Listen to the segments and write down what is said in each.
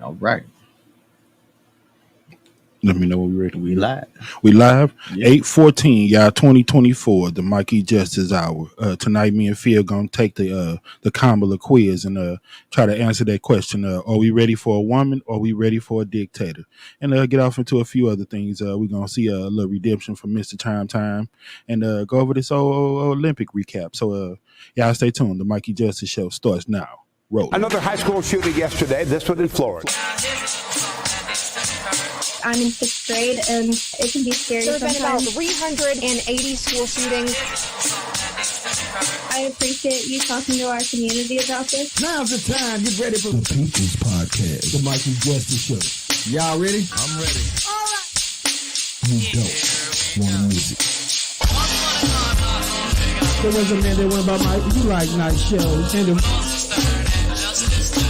All right. Let me know when we're ready. We live. We live. Yeah. 8:14, y'all. 2024. The Mikey Justice Hour. Tonight, me and Phil gonna take the Kamala quiz and try to answer that question. Are we ready for a woman? Or are we ready for a dictator? And get off into a few other things. We're gonna see a little redemption from Mr. Chimetime and go over this old Olympic recap. So y'all stay tuned. The Mikey Justice Show starts now. Roll. Another high school shooting yesterday. This one in Florida. I'm in 6th grade, and it can be scary There have been about sometimes. 380 school shootings. I appreciate you talking to our community about this. Now's the time. Get ready for the People's Podcast, the Mikey Justice Show. Y'all ready? I'm ready. All right. You don't want music. There was a man that went by Mike. You like night shows. And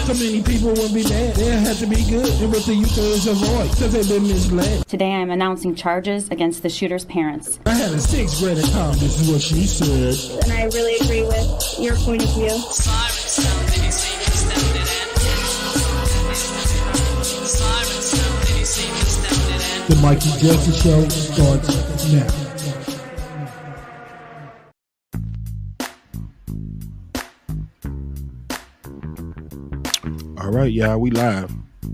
so many people wouldn't be mad. They have to be good. And what the youth is avoid because they've been misled. Today I'm announcing charges against the shooter's parents. I had a 6th grader come. This is what she said. And I really agree with your point of view. The Mikey Justice Show starts now. All right, y'all, we live.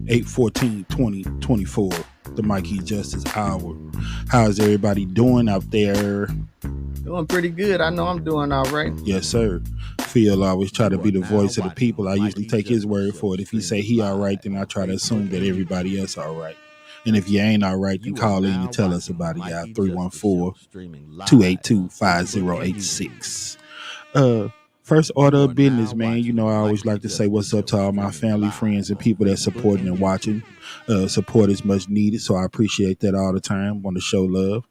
8/14/2024, the Mikey Justice Hour. How's everybody doing out there? Doing pretty good. I know I'm doing all right. Yes, sir. Phil always try to be the voice of the people. I usually take his word for it. If he say he all right, then I try to assume that everybody else all right. And if you ain't all right, then call in and tell us about it, y'all. 314-282-5086. First order of business, man. You know, I always like to say what's up to all my family, friends, and people that's supporting and watching. Support is much needed, so I appreciate that all the time. Want to show love.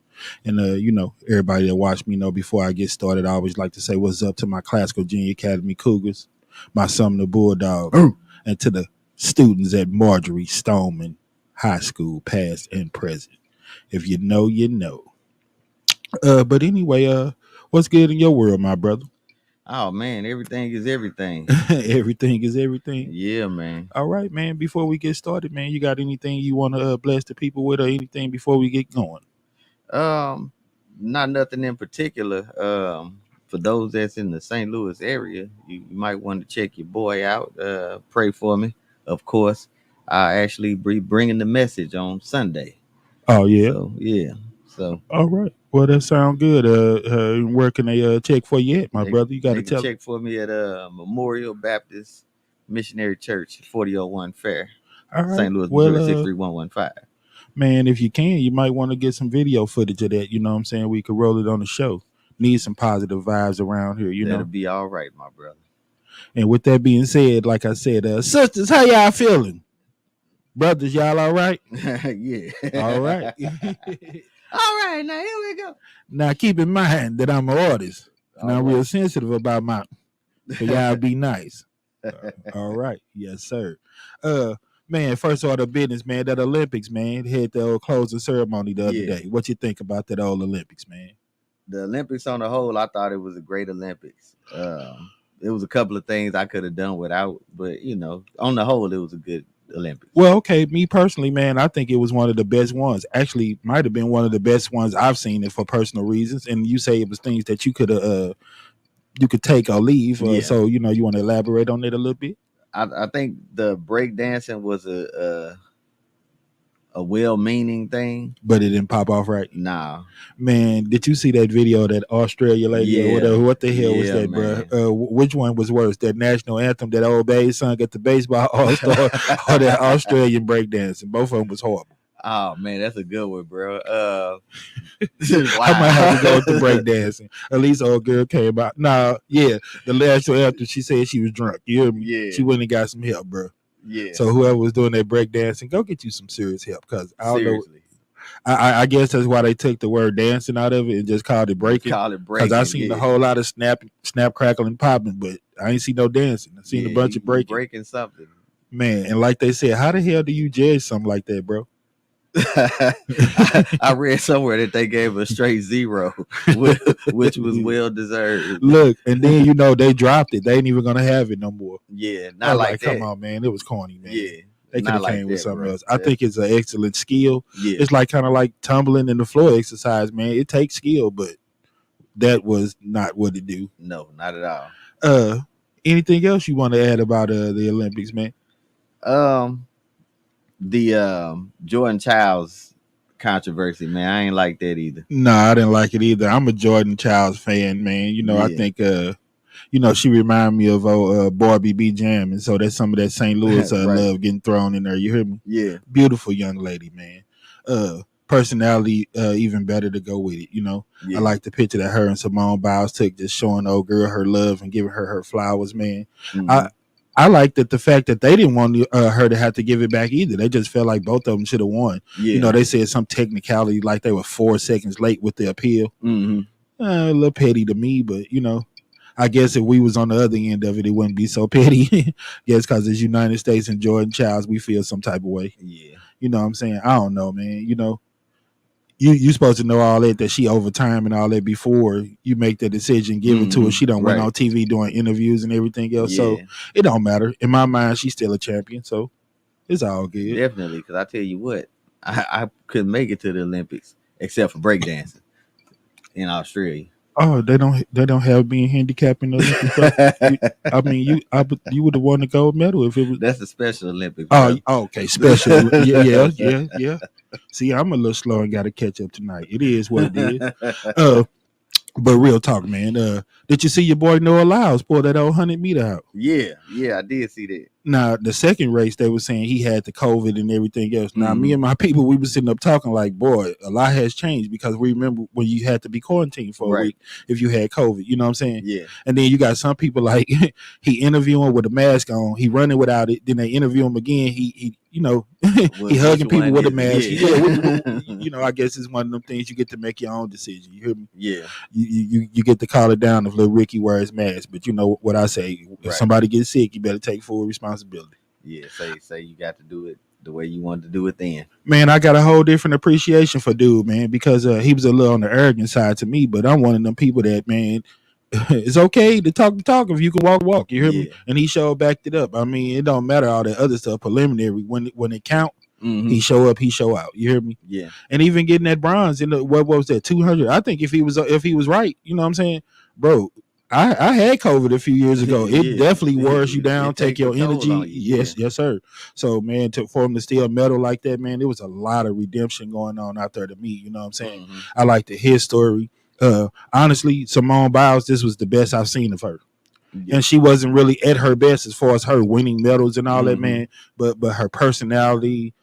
And, you know, everybody that watch me know before I get started, I always like to say what's up to my Classical Junior Academy Cougars, my Sumner Bulldogs, and to the students at Marjorie Stoneman High School, past and present. If you know, you know. But anyway, what's good in your world, my brother? Oh man, everything is everything. Everything is everything. Yeah, man. All right, man. Before we get started, man, you got anything you want to bless the people with, or anything before we get going? Not nothing in particular. For those that's in the St. Louis area, you might want to check your boy out. Pray for me, of course. I actually be bringing the message on Sunday. Oh yeah, So all right. Well, that sounds good. Where can they check for you at, my brother? You got to tell. Check for me at Memorial Baptist Missionary Church, 4001 Fair, All right. St. Louis, Missouri, 63115. Man, if you can, you might want to get some video footage of that. You know what I'm saying? We could roll it on the show. Need some positive vibes around here. That'll be all right, my brother. And with that being said, like I said, sisters, how y'all feeling? Brothers, y'all all right? Yeah. All right. All right, now here we go. Now keep in mind that I'm an artist, and I'm real sensitive about my. So y'all be nice. All right, yes, sir. Man, first order of business, man. That Olympics, man, had the old closing ceremony the other day. What you think about that old Olympics, man? The Olympics on the whole, I thought it was a great Olympics. There was a couple of things I could have done without, but you know, on the whole, it was a good Olympics. Well, okay, me personally, man, I think it was one of the best ones. Actually, might have been one of the best ones I've seen it for personal reasons. And you say it was things that you could you could take or leave. So you know, you want to elaborate on it a little bit? I think the breakdancing was a well-meaning thing, but it didn't pop off right. Nah, man, did you see that video of that Australia lady or whatever? What the hell was that, man, bro? Which one was worse, that national anthem that old babe sung at the baseball all-star or that Australian breakdancing? Both of them was horrible. Oh man, that's a good one, bro. Wow. I might have to go with the breakdancing. At least old girl came out. The national anthem, she said she was drunk. You hear me? Yeah. She went and got some help, bro. Yeah. So whoever was doing that breakdancing, go get you some serious help, because I don't know. I guess that's why they took the word dancing out of it and just called it breaking. Because I seen a whole lot of snap, crackle, and popping, but I ain't see no dancing. I seen a bunch of breaking something. Man, and like they said, how the hell do you judge something like that, bro? I read somewhere that they gave a straight 0, which was well deserved. Look, and then you know they dropped it. They ain't even gonna have it no more. Yeah, not like that. Come on, man, it was corny, man. Yeah, They could not have like came with that, something bro. else. I think it's an excellent skill. Yeah. It's like kind of like tumbling in the floor exercise, man. It takes skill, but that was not what it do. No, not at all. Anything else you want to add about the Olympics, man? The Jordan Childs controversy, man. I ain't like that either. No, I didn't like it either. I'm a Jordan Childs fan, man. You know, I think she reminded me of Barbie B Jam, and so that's some of that St. Louis Right. love getting thrown in there. You hear me? Yeah. Beautiful young lady, man. Personality even better to go with it. You know, Yeah. I like the picture that her and Simone Biles took, just showing the old girl her love and giving her flowers, man. Mhm. I like the fact that they didn't want her to have to give it back either. They just felt like both of them should have won. Yeah. You know, they said some technicality like they were 4 seconds late with the appeal. Mhm. A little petty to me, but you know, I guess if we was on the other end of it, it wouldn't be so petty. Yes, because it's United States and Jordan Childs, we feel some type of way. Yeah. You know what I'm saying? I don't know, man. You know, you supposed to know all that she overtime and all that before you make the decision, give it to her. She done went on TV doing interviews and everything else. So it don't matter. In my mind, she's still a champion. So it's all good. Definitely, because I tell you what, I couldn't make it to the Olympics except for breakdancing in Australia. Oh, they don't have being handicapped in the Olympics. I mean, you would have won the gold medal if it was. That's a Special Olympics. Bro. Oh, okay, special. yeah. See, I'm a little slow and got to catch up tonight. It is what it is. But real talk, man. Did you see your boy Noah Lyles pull that old 100-meter out? Yeah, I did see that. Now, the second race, they were saying he had the COVID and everything else. Now, me and my people, we were sitting up talking like, boy, a lot has changed because we remember when you had to be quarantined for a week if you had COVID. You know what I'm saying? Yeah. And then you got some people like he interviewing with a mask on, he running without it. Then they interview him again. He you know, he hugging people with a mask. You know, I guess it's one of them things you get to make your own decision. You hear me? Yeah. You get to call it down if little Ricky wears mask. But you know what I say? If somebody gets sick, you better take full responsibility. Yeah, say you got to do it the way you wanted to do it then. Man, I got a whole different appreciation for dude, man, because he was a little on the arrogant side to me, but I'm one of them people that, man, it's okay to talk if you can walk. You hear me? And he backed it up. I mean, it don't matter all that other stuff preliminary. When it count, he show up, he show out. You hear me? Yeah. And even getting that bronze in the what was that 200? I think if he was right, you know what I'm saying, bro. I had COVID a few years ago. It definitely wears you down, take your energy. Yes, sir. So, man, for him to steal a medal like that, man, there was a lot of redemption going on out there to me. You know what I'm saying? I like his story. Honestly, Simone Biles, this was the best I've seen of her. Yeah. And she wasn't really at her best as far as her winning medals and all that, man. But her personality,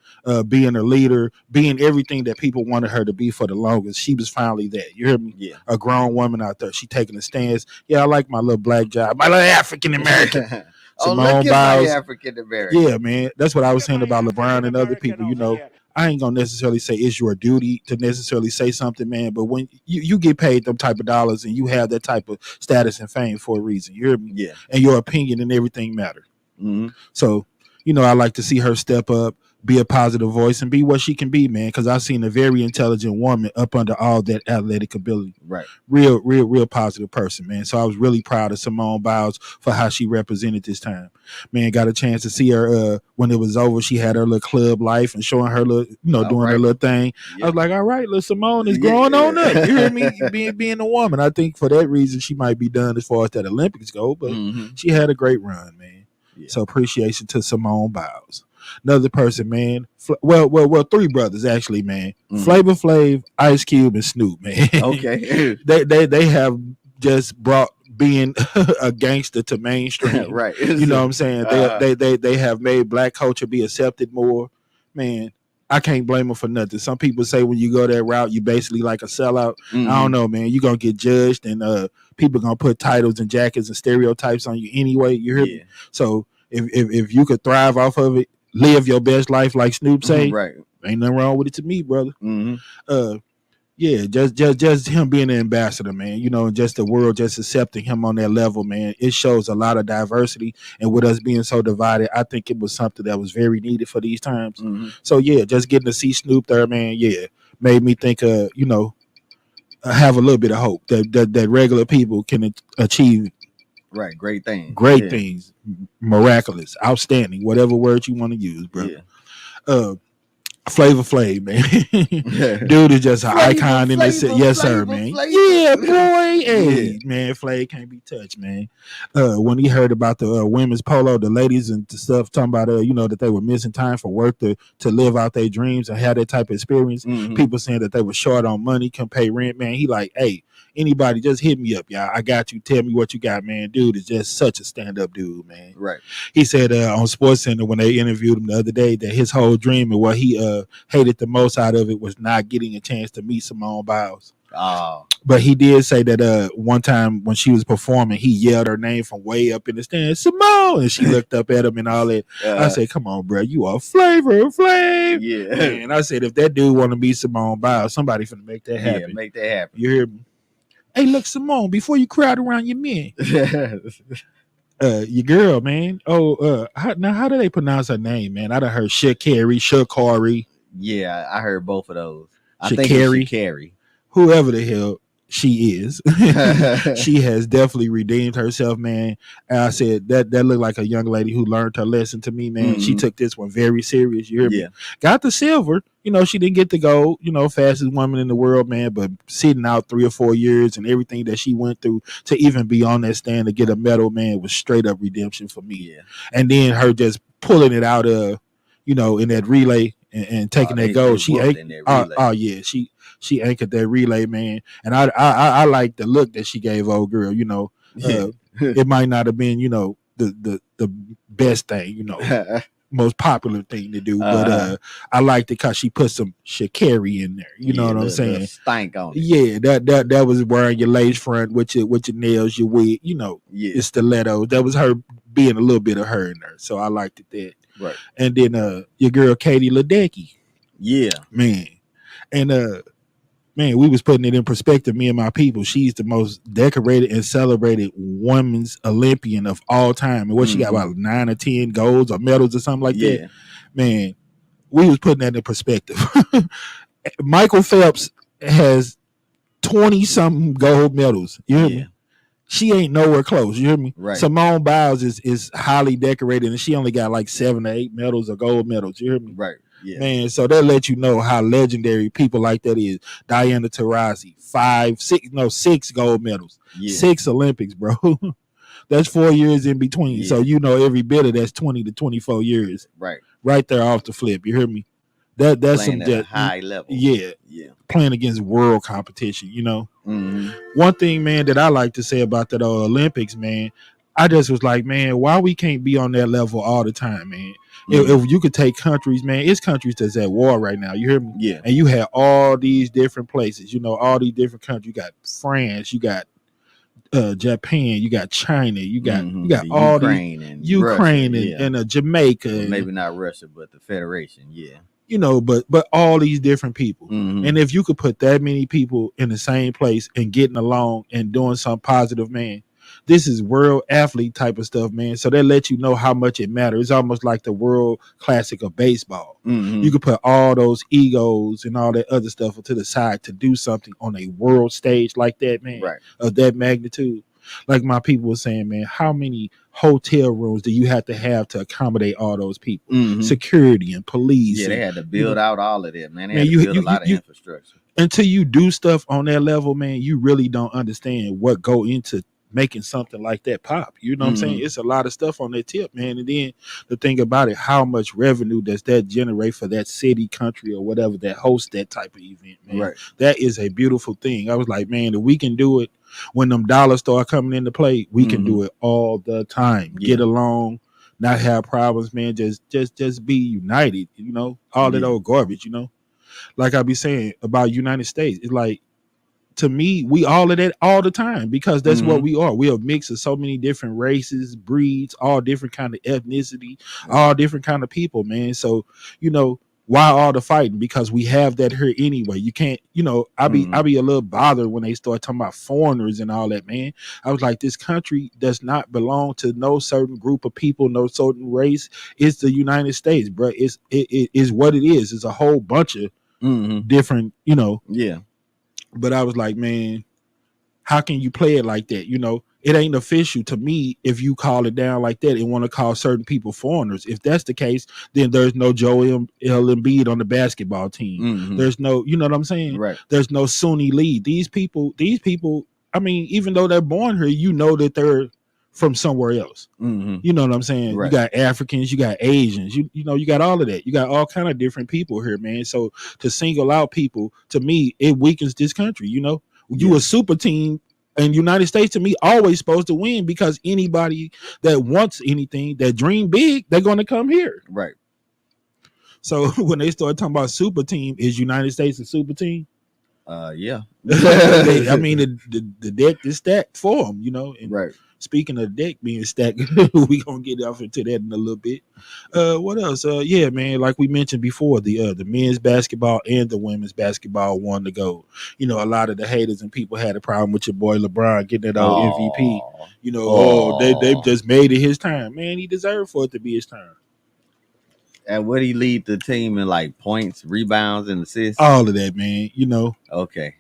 being a leader, being everything that people wanted her to be for the longest, she was finally that. You hear me? Yeah. A grown woman out there. She taking a stance. Yeah, I like my little black job, my little African American. Simone Biles, African American. Yeah, man. That's what I was saying about LeBron and other people. You know, I ain't gonna necessarily say it's your duty to necessarily say something, man. But when you get paid them type of dollars and you have that type of status and fame for a reason, you hear me? Yeah. And your opinion and everything matter. So, you know, I like to see her step up, be a positive voice, and be what she can be, man. Because I've seen a very intelligent woman up under all that athletic ability. Right. Real positive person, man. So I was really proud of Simone Biles for how she represented this time. Man, got a chance to see her when it was over. She had her little club life and showing her little, doing her little thing. Yeah. I was like, all right, little Simone is growing on up. You hear me? being a woman. I think for that reason she might be done as far as that Olympics go, but she had a great run, man. Yeah. So appreciation to Simone Biles. Another person, man. Well, three brothers actually, man. Flavor Flav, Ice Cube, and Snoop, man. Okay. they have just brought being a gangster to mainstream. Right. You know what I'm saying? They have made black culture be accepted more. Man, I can't blame them for nothing. Some people say when you go that route, you basically like a sellout. I don't know, man. You're gonna get judged and people gonna put titles and jackets and stereotypes on you anyway. You hear me? So if you could thrive off of it, live your best life like Snoop say, right? Ain't nothing wrong with it to me, brother. Yeah, just him being an ambassador, man. You know, and just the world just accepting him on that level, man. It shows a lot of diversity, and with us being so divided, I think it was something that was very needed for these times. So yeah, just getting to see Snoop there, man. Yeah, made me think, have a little bit of hope that regular people can achieve Right. Great things. Great things, miraculous, outstanding, whatever word you want to use, bro. Flavor Flav, man. Dude is just an icon in this. Yes, sir, man. Yeah, boy. Hey, man, Flav can't be touched, man. When he heard about the women's polo, the ladies and stuff talking about, that they were missing time for work to live out their dreams and have that type of experience. People saying that they were short on money, couldn't pay rent, man. He like, hey, anybody just hit me up, y'all. I got you. Tell me what you got, man. Dude is just such a stand-up dude, man. Right. He said on SportsCenter when they interviewed him the other day that his whole dream and what he hated the most out of it was not getting a chance to meet Simone Biles. Oh. But he did say that one time when she was performing, he yelled her name from way up in the stand, Simone, and she looked up at him and all that. I said, come on, bro, you are Flavor Flav. Yeah. And I said, if that dude want to be Simone Biles, somebody finna make that happen. Yeah, make that happen. You hear me? Hey, look, Simone, before you crowd around your men. Your girl, man. How do they pronounce her name, man? I done heard Shakari. Yeah, I heard both of those. I think it's Shakari. Whoever the hell she is. She has definitely redeemed herself, man. And I said that looked like a young lady who learned her lesson to me, man. She took this one very serious. You hear me? Got the silver. She didn't get the gold, fastest woman in the world, man, but sitting out 3 or 4 years and everything that she went through to even be on that stand to get a medal, man, was straight up redemption for me. Yeah. And then her just pulling it out in that relay and taking that gold. She anchored that relay, man. And I like the look that she gave old girl, It might not have been, the best thing, most popular thing to do, but I liked it because she put some Shakari in there. You know what I'm saying? Stank on it. Yeah, that was wearing your lace front with your nails, your wig, your stilettos. That was her being a little bit of her in there. So I liked it there. Right. And then your girl Katie Ledecky. Yeah. Man. And man, we was putting it in perspective, me and my people. She's the most decorated and celebrated women's Olympian of all time. And what she got, about 9 or 10 golds or medals or something like that. Man, we was putting that in perspective. Michael Phelps has 20-something gold medals. You hear me? She ain't nowhere close. You hear me? Right. Simone Biles is highly decorated, and she only got like 7 or 8 medals or gold medals. You hear me? Right. Yeah. Man, so that let you know how legendary people like that is. Diana Taurasi, 6 gold medals, 6 Olympics, bro. That's 4 years in between. So every bit of that's 20 to 24 years. Right there off the flip. You hear me? That's playing some at a high level. Yeah. Playing against world competition, One thing, man, that I like to say about that Olympics, man, I just was like, man, why we can't be on that level all the time, man? If you could take countries, man, it's countries that's at war right now. You hear me? Yeah. And you have all these different places, all these different countries. You got France, you got Japan, you got China, you got all Ukraine these and Ukraine Russia, and Jamaica. Well, maybe not Russia, but the Federation, but all these different people. And if you could put that many people in the same place and getting along and doing something positive, man, this is world athlete type of stuff, man. So that lets you know how much it matters. It's almost like the world classic of baseball. You could put all those egos and all that other stuff to the side to do something on a world stage like that, man, of that magnitude. Like my people were saying, man, how many hotel rooms do you have to accommodate all those people? Security and police. Yeah, they had to build out all of that, man. They had to build a lot of infrastructure. Until you do stuff on that level, man, you really don't understand what go into making something like that pop. You know what I'm saying? It's a lot of stuff on that tip, man. And then the thing about it, how much revenue does that generate for that city, country, or whatever that hosts that type of event, man? Right. That is a beautiful thing. I was like, man, if we can do it when them dollars start coming into play, we can do it all the time. Get along, not have problems, man. Just be united, all that old garbage, Like I be saying about United States, it's like, to me, we all of that all the time because that's what we are. We're a mix of so many different races, breeds, all different kind of ethnicity, all different kind of people, man. So, why all the fighting? Because we have that here anyway. You can't, I be a little bothered when they start talking about foreigners and all that, man. I was like, this country does not belong to no certain group of people, no certain race. It's the United States, bro. It is what it is. It's a whole bunch of different, But I was like, man, how can you play it like that? it ain't official to me if you call it down like that and want to call certain people foreigners. If that's the case, then there's no Joel Embiid on the basketball team. Mm-hmm. There's no, you know what I'm saying? Right. There's no Sunni Lee. These people, I mean, even though they're born here, you know that they're from somewhere else. Mm-hmm. You know what I'm saying? Right. You got Africans, you got Asians, you know, you got all of that. You got all kind of different people here, man. So to single out people, to me, it weakens this country. You know, you a super team. And United States, to me, always supposed to win, because anybody that wants anything, that dream big, they're going to come here. Right. So when they start talking about super team, is United States a super team? Yeah. I mean, the deck is stacked for them, you know. And right. Speaking of the deck being stacked, we gonna get off into that in a little bit. What else? Yeah, man. Like we mentioned before, the men's basketball and the women's basketball won the gold. You know, a lot of the haters and people had a problem with your boy LeBron getting that old MVP. You know, they just made it his time. Man, he deserved for it to be his time. And would he lead the team in like points, rebounds, and assists? All of that, man. You know. Okay.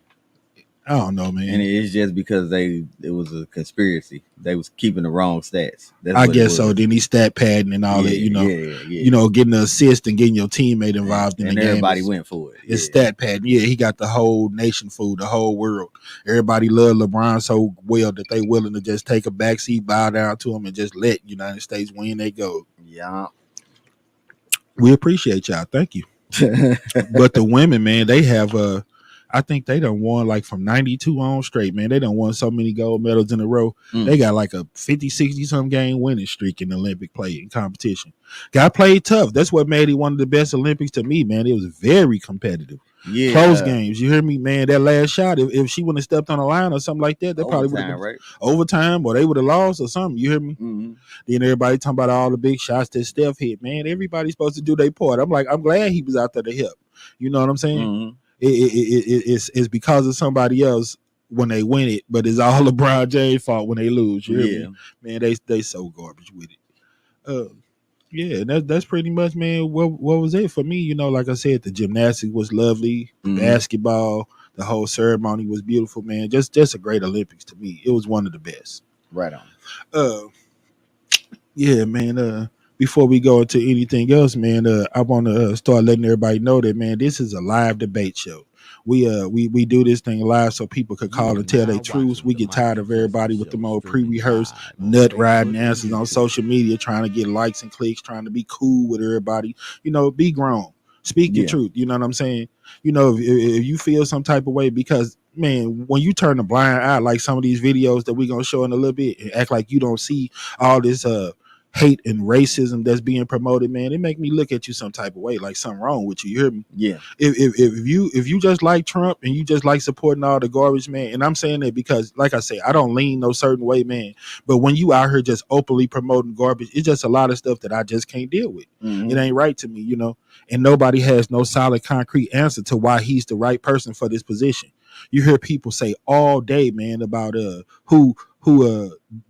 I don't know, man. And it's just because it was a conspiracy. They was keeping the wrong stats. I guess so. Then he stat padding and all that, you know. You know, getting the assist and getting your teammate involved in the game. And everybody went for it. It's stat padding. Yeah, he got the whole nation fooled, the whole world. Everybody loved LeBron so well that they willing to just take a backseat, bow down to him, and just let United States win their gold. Yeah. We appreciate y'all. Thank you. But the women, man, they have I think they done won like from 92 on straight, man. They done won so many gold medals in a row. They got like a 50, 60 some game winning streak in Olympic play and competition. Got played tough. That's what made it one of the best Olympics to me, man. It was very competitive. Yeah. Close games. You hear me, man? That last shot, if she wouldn't have stepped on the line or something like that, they probably would have been overtime, or they would have lost or something. You hear me? Mm-hmm. Then everybody talking about all the big shots that Steph hit. Man, everybody's supposed to do their part. I'm like, I'm glad he was out there to help. You know what I'm saying? Mm-hmm. It's because of somebody else when they win it, but it's all LeBron James' fault when they lose. You hear me? Man, they so garbage with it. Yeah, that's pretty much, man. What was it for me? You know, like I said, the gymnastics was lovely, basketball, the whole ceremony was beautiful, man. Just a great Olympics to me. It was one of the best. Right on. Yeah, man. Before we go into anything else, man, I want to start letting everybody know that, man, this is a live debate show. We do this thing live so people could call and tell their truths. We get tired of everybody with them old pre-rehearsed nut riding answers on social media, trying to get likes and clicks, trying to be cool with everybody. You know, be grown. Speak your truth. You know what I'm saying? You know, if you feel some type of way, because, man, when you turn a blind eye, like some of these videos that we're going to show in a little bit, and act like you don't see all this hate and racism that's being promoted, man, it make me look at you some type of way, like something wrong with you. You hear me? Yeah. If you just like Trump and you just like supporting all the garbage, man, and I'm saying that because, like I say, I don't lean no certain way, man. But when you out here just openly promoting garbage, it's just a lot of stuff that I just can't deal with. Mm-hmm. It ain't right to me, you know. And nobody has no solid, concrete answer to why he's the right person for this position. You hear people say all day, man, about who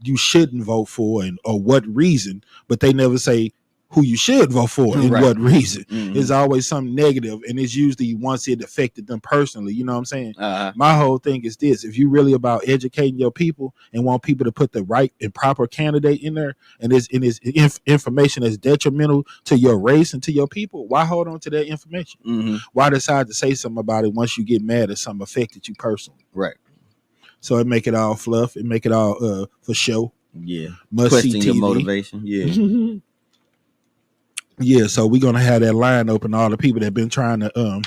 you shouldn't vote for and or what reason, but they never say who you should vote for and what reason. Mm-hmm. It's always something negative, and it's usually once it affected them personally. You know what I'm saying? My whole thing is this: if you really about educating your people and want people to put the right and proper candidate in there, and it's information that's detrimental to your race and to your people, why hold on to that information? Mm-hmm. Why decide to say something about it once you get mad at something affected you personally? Right. So it make it all fluff. It make it all for show. Yeah. Must question see your TV. motivation. Yeah. Yeah. So we're gonna have that line open to all the people that been trying to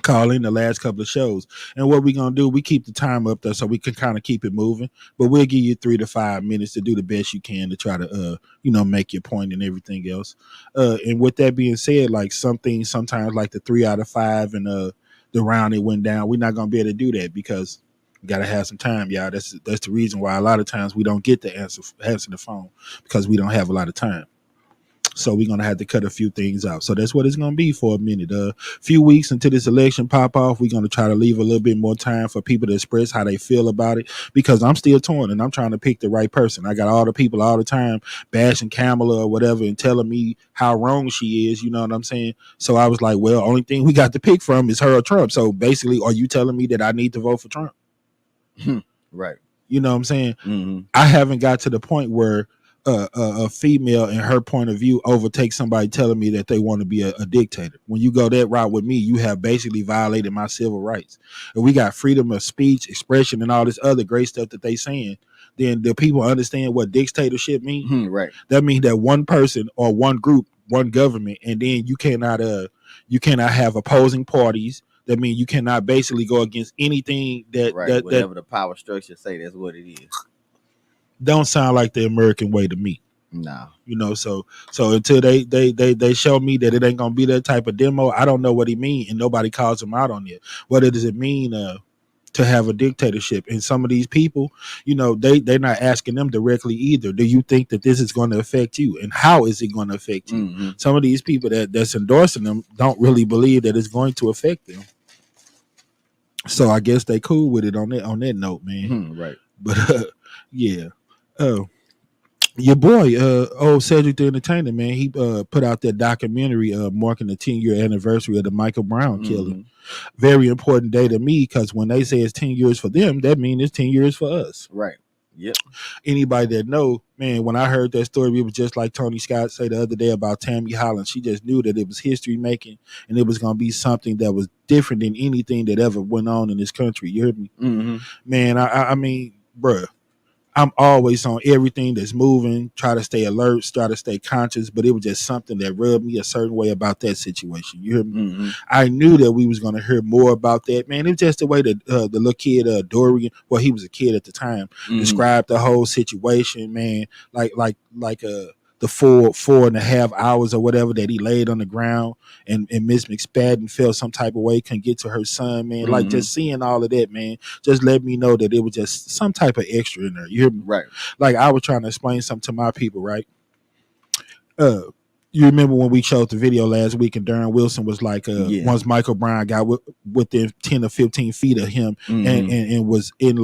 call in the last couple of shows. And what we're gonna do, we keep the time up there so we can kind of keep it moving. But we'll give you 3 to 5 minutes to do the best you can to try to make your point and everything else. And with that being said, like some things sometimes like the 3 out of 5 and the round it went down, we're not gonna be able to do that because we gotta have some time, y'all. That's the reason why a lot of times we don't get to answer the phone, because we don't have a lot of time. So we're gonna have to cut a few things out. So that's what it's gonna be for a minute. Few weeks until this election pop off, we're gonna try to leave a little bit more time for people to express how they feel about it, because I'm still torn and I'm trying to pick the right person. I got all the people all the time bashing Kamala or whatever and telling me how wrong she is. You know what I'm saying? So I was like, well, only thing we got to pick from is her or Trump. So basically, are you telling me that I need to vote for Trump? Right. You know what I'm saying? Mm-hmm. I haven't got to the point where a female in her point of view overtakes somebody telling me that they want to be a dictator. When you go that route with me, you have basically violated my civil rights. And we got freedom of speech, expression, and all this other great stuff that they saying. Then the people understand what dictatorship means. Mm-hmm. Right. That means that one person or one group, one government, and then you cannot have opposing parties. That means you cannot basically go against anything Whatever the power structure say, that's what it is. Don't sound like the American way to me. No. You know, so until they show me that it ain't gonna be that type of demo, I don't know what he mean, and nobody calls him out on it. What does it mean to have a dictatorship? And some of these people, you know, they're not asking them directly either. Do you think that this is going to affect you, and how is it going to affect you? Mm-hmm. Some of these people that's endorsing them don't really believe that it's going to affect them. So I guess they cool with it on that note, man. Mm-hmm. Right. But yeah. Your boy, old Cedric the Entertainer, man, he put out that documentary marking the 10-year anniversary of the Michael Brown killing. Very important day to me, because when they say it's 10 years for them, that means it's 10 years for us. Right. Yep. Anybody that know, man, when I heard that story, it was just like Tony Scott said the other day about Tammy Holland. She just knew that it was history making, and it was going to be something that was different than anything that ever went on in this country. You heard me? Mm-hmm. Man, I mean, bruh, I'm always on everything that's moving, try to stay alert, try to stay conscious, but it was just something that rubbed me a certain way about that situation. You hear me? Mm-hmm. I knew that we was going to hear more about that, man. It was just the way that the little kid, Dorian, well, he was a kid at the time, described the whole situation, man, like the 4.5 hours or whatever that he laid on the ground, and Miss McSpadden felt some type of way, couldn't get to her son, man. Like, just seeing all of that, man, just let me know that it was just some type of extra in there. You hear me? Right. Like, I was trying to explain something to my people, right? You remember when we showed the video last week, and Darren Wilson was like, once Michael Brown got within 10 or 15 feet of him, and was in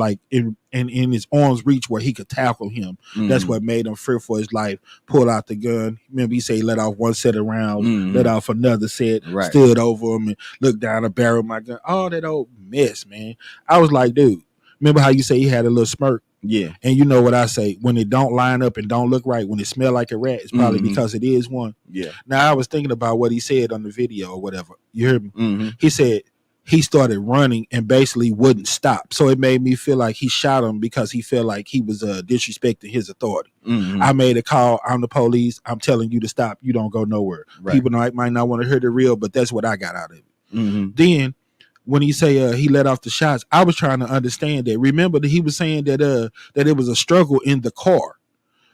his arm's reach where he could tackle him. That's what made him fear for his life. Pulled out the gun. Remember, he said he let off one set of rounds, let off another set, stood over him and looked down the barrel of my gun. All that old mess, man. I was like, dude, remember how you say he had a little smirk? Yeah. And you know what I say, when it don't line up and don't look right, when it smell like a rat, it's probably because it is one. Yeah. Now, I was thinking about what he said on the video or whatever. You heard me? Mm-hmm. He said he started running and basically wouldn't stop. So it made me feel like he shot him because he felt like he was disrespecting his authority. I made a call. I'm the police. I'm telling you to stop. You don't go nowhere. Right. People might not want to hear the real, but that's what I got out of it. Then when he say he let off the shots, I was trying to understand that. Remember that he was saying that that it was a struggle in the car.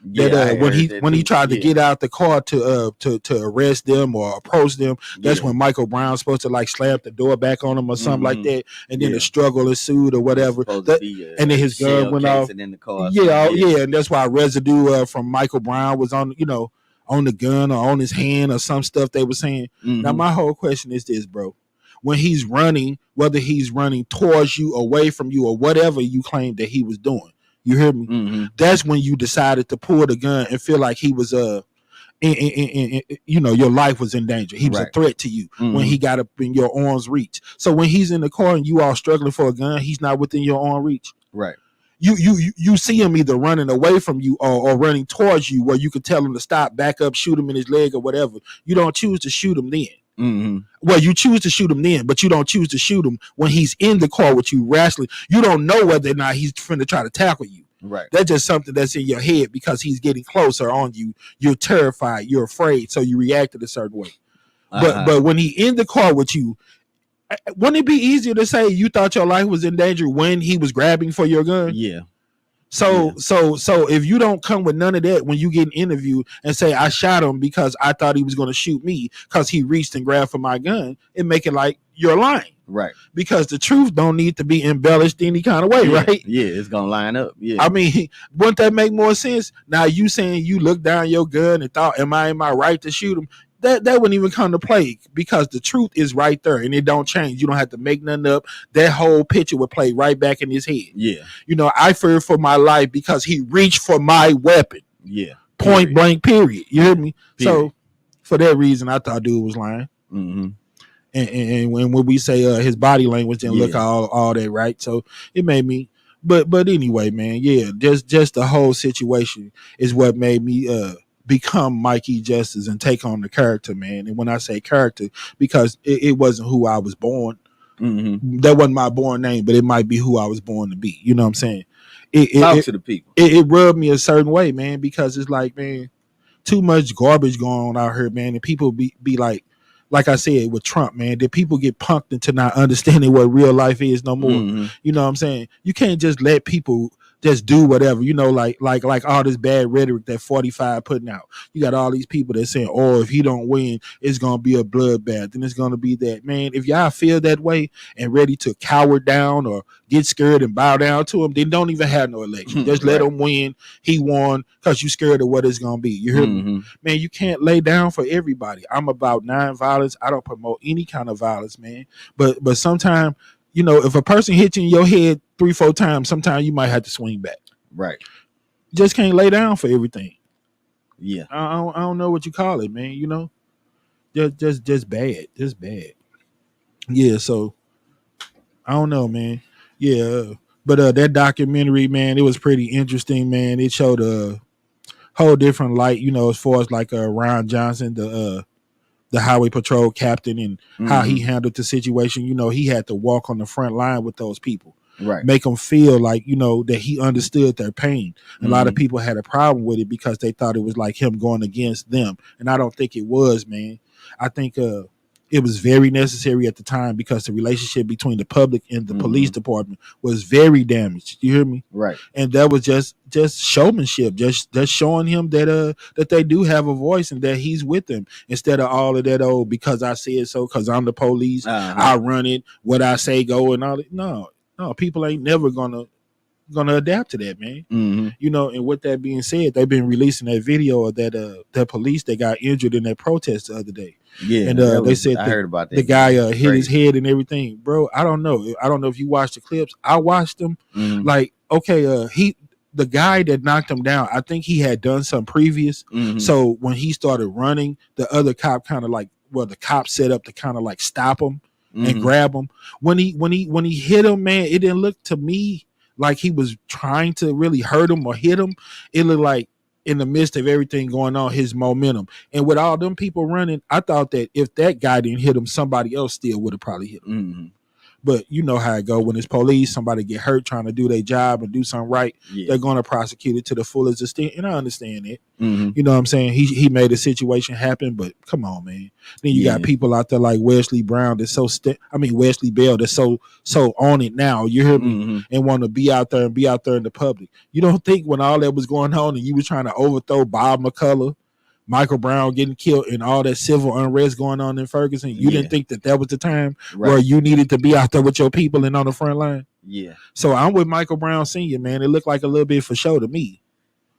Yeah, when he tried to get out the car to arrest them or approach them, that's when Michael Brown's supposed to like slap the door back on him or something like that, and then the struggle ensued or whatever. And then his gun went off. In the car, and that's why residue from Michael Brown was on the gun or on his hand or some stuff they were saying. Now my whole question is this, bro. When he's running, whether he's running towards you, away from you, or whatever you claim that he was doing, you hear me? That's when you decided to pull the gun and feel like he was your life was in danger. He was a threat to you when he got up in your arm's reach. So when he's in the car and you all struggling for a gun, he's not within your arm reach. Right. You see him either running away from you or running towards you, where you could tell him to stop, back up, shoot him in his leg or whatever. You don't choose to shoot him then. Well, you choose to shoot him then, but you don't choose to shoot him when he's in the car with you wrestling. You don't know whether or not he's trying to try to tackle you. Right. That's just something that's in your head because he's getting closer on you. You're terrified. You're afraid. So you reacted a certain way. But when he in the car with you, wouldn't it be easier to say you thought your life was in danger when he was grabbing for your gun? Yeah. So if you don't come with none of that when you get interviewed and say I shot him because I thought he was going to shoot me because he reached and grabbed for my gun, it make it like you're lying. Right. Because the truth don't need to be embellished any kind of way, right? Yeah, it's gonna line up. Yeah. I mean, wouldn't that make more sense? Now you saying you looked down your gun and thought, am I in my right to shoot him? That wouldn't even come to play because the truth is right there and it don't change. You don't have to make nothing up. That whole picture would play right back in his head. Yeah. I feared for my life because he reached for my weapon. Yeah. Point blank, period. You hear me? Period. So for that reason, I thought dude was lying. And when we say his body language didn't look all that right. So it made me but anyway, man, yeah, just the whole situation is what made me become Mikey Justice and take on the character, man. And when I say character, because it wasn't who I was born. That wasn't my born name, but it might be who I was born to be. You know what I'm saying? Talk to the people. It rubbed me a certain way, man, because it's like, man, too much garbage going on out here, man, and people be like I said with Trump, man, that people get punked into not understanding what real life is no more. You know what I'm saying? You can't just let people just do whatever, you know, like all this bad rhetoric that 45 putting out. You got all these people that saying, oh, if he don't win, it's gonna be a bloodbath, and it's gonna be that. Man, if y'all feel that way and ready to cower down or get scared and bow down to him, then don't even have no election. Just let him win. He won because you scared of what it's gonna be. You hear me? Man, you can't lay down for everybody. I'm about non-violence. I don't promote any kind of violence, man. But sometimes, you know, if a person hits you in your head 3-4 times, sometimes you might have to swing back. Right. Just can't lay down for everything. Yeah. I don't know what you call it, man. You know, just bad. Just bad. Yeah. So I don't know, man. Yeah. But that documentary, man, it was pretty interesting, man. It showed a whole different light, you know, as far as like Ron Johnson, the highway patrol captain, and how he handled the situation. You know, he had to walk on the front line with those people, right? Make them feel like, you know, that he understood their pain. A lot of people had a problem with it because they thought it was like him going against them. And I don't think it was, man. I think it was very necessary at the time because the relationship between the public and the police department was very damaged. You hear me? Right. And that was just showmanship, just showing him that that they do have a voice and that he's with them, instead of all of that, oh, because I said so, because I'm the police, I run it, what I say go, and all that. No, people ain't never gonna adapt to that, man. You know, and with that being said, they've been releasing that video of that police that got injured in that protest the other day. Yeah, and they said I heard about that. The guy hit his head and everything, bro. I don't know if you watched the clips. I watched them. Like, okay, the guy that knocked him down, I think he had done some previous. So when he started running, the other cop kind of like, well, the cop set up to kind of like stop him and grab him. When he hit him, man, it didn't look to me like he was trying to really hurt him or hit him. It looked like, in the midst of everything going on, his momentum. And with all them people running, I thought that if that guy didn't hit him, somebody else still would have probably hit him. But you know how it go when it's police, somebody get hurt trying to do their job and do something right, they're going to prosecute it to the fullest extent. And I understand it. You know what I'm saying? He made a situation happen, but come on, man. Then you got people out there like Wesley Brown that's Wesley Bell that's so on it now. You hear me? And want to be out there in the public. You don't think when all that was going on and you was trying to overthrow Bob McCullough, Michael Brown getting killed, and all that civil unrest going on in Ferguson, you didn't think that was the time where you needed to be out there with your people and on the front line? Yeah. So I'm with Michael Brown Sr., man. It looked like a little bit for show to me.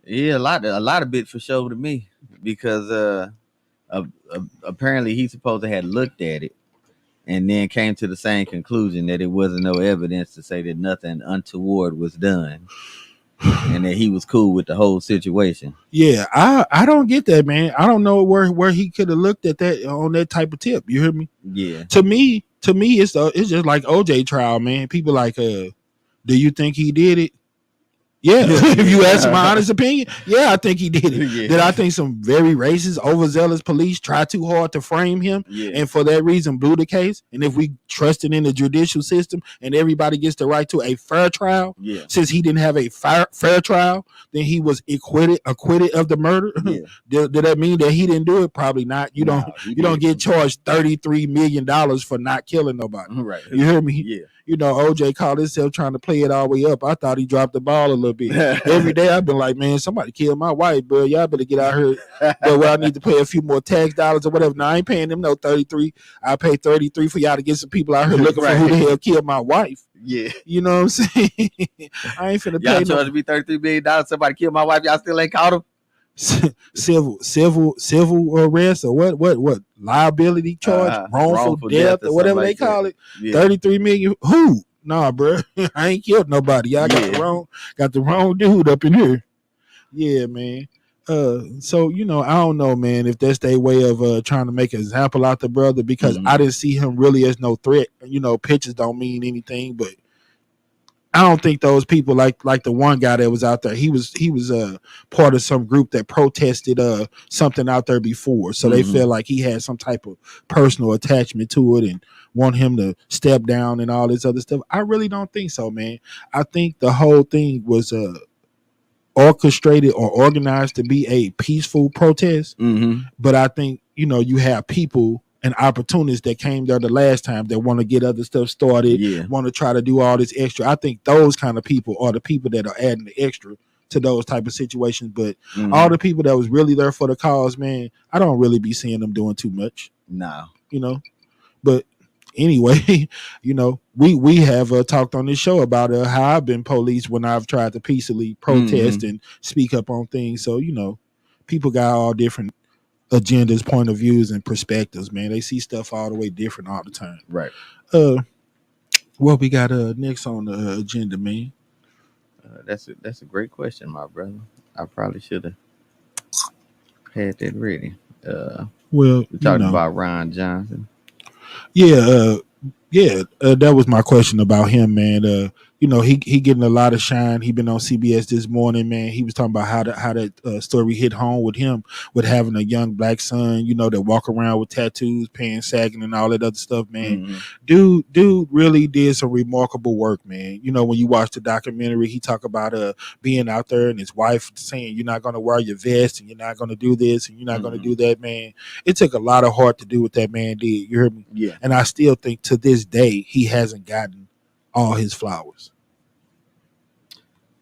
Yeah, a lot of bit for show to me, because apparently he's supposed to have looked at it and then came to the same conclusion that it wasn't no evidence to say that nothing untoward was done. And that he was cool with the whole situation. Yeah, I don't get that, man. I don't know where he could have looked at that on that type of tip. You hear me? Yeah. To me, it's just like OJ trial, man. People like, do you think he did it? Yeah. If you ask my honest opinion, yeah, I think he did it. Did I think some very racist, overzealous police tried too hard to frame him, and for that reason blew the case? And if we trusted in the judicial system and everybody gets the right to a fair trial, since he didn't have a fair trial, then he was acquitted of the murder. Did that mean that he didn't do it? Probably not. You don't get charged $33 million for not killing nobody. Right. You hear me? Yeah. You know, OJ called himself trying to play it all the way up. I thought he dropped the ball a little bit. Every day I've been like, man, somebody killed my wife, bro. Y'all better get out here. But where I need to pay a few more tax dollars or whatever. Now, I ain't paying them no 33. I pay 33 for y'all to get some people out here looking for who the hell killed my wife. Yeah. You know what I'm saying? I ain't finna pay y'all charged me $33 million. Somebody killed my wife. Y'all still ain't caught him? Civil arrest or what liability charge, wrongful death or whatever they call it. 33 million. Who? Nah, bro. I ain't killed nobody. Y'all got the wrong dude up in here. Yeah, man. So you know, I don't know, man, if that's their way of trying to make an example out the brother, because I didn't see him really as no threat. You know, pictures don't mean anything, but I don't think those people like the one guy that was out there. He was part of some group that protested something out there before, so they felt like he had some type of personal attachment to it and want him to step down and all this other stuff. I really don't think so, man. I think the whole thing was orchestrated or organized to be a peaceful protest. But I think, you know, you have people and opportunists that came there the last time that want to get other stuff started, want to try to do all this extra. I think those kind of people are the people that are adding the extra to those type of situations. But all the people that was really there for the cause, man, I don't really be seeing them doing too much. No. You know, but anyway, you know, we have talked on this show about how I've been policed when I've tried to peacefully protest and speak up on things. So, you know, people got all different agendas, point of views, and perspectives, man. They see stuff all the way different all the time. Right. What we got next on the agenda, man? That's a great question, my brother. I probably should have had that ready. Well, we talked about Ron Johnson. Yeah, that was my question about him, man. You know, he getting a lot of shine. He been on CBS this morning, man. He was talking about how that story hit home with him, with having a young black son, you know, that walk around with tattoos, pants sagging, and all that other stuff, man. Dude really did some remarkable work, man. You know, when you watch the documentary, he talk about being out there and his wife saying, "You're not going to wear your vest, and you're not going to do this, and you're not going to do that," man. It took a lot of heart to do what that man did. You heard me? Yeah. And I still think to this day he hasn't gotten all his flowers.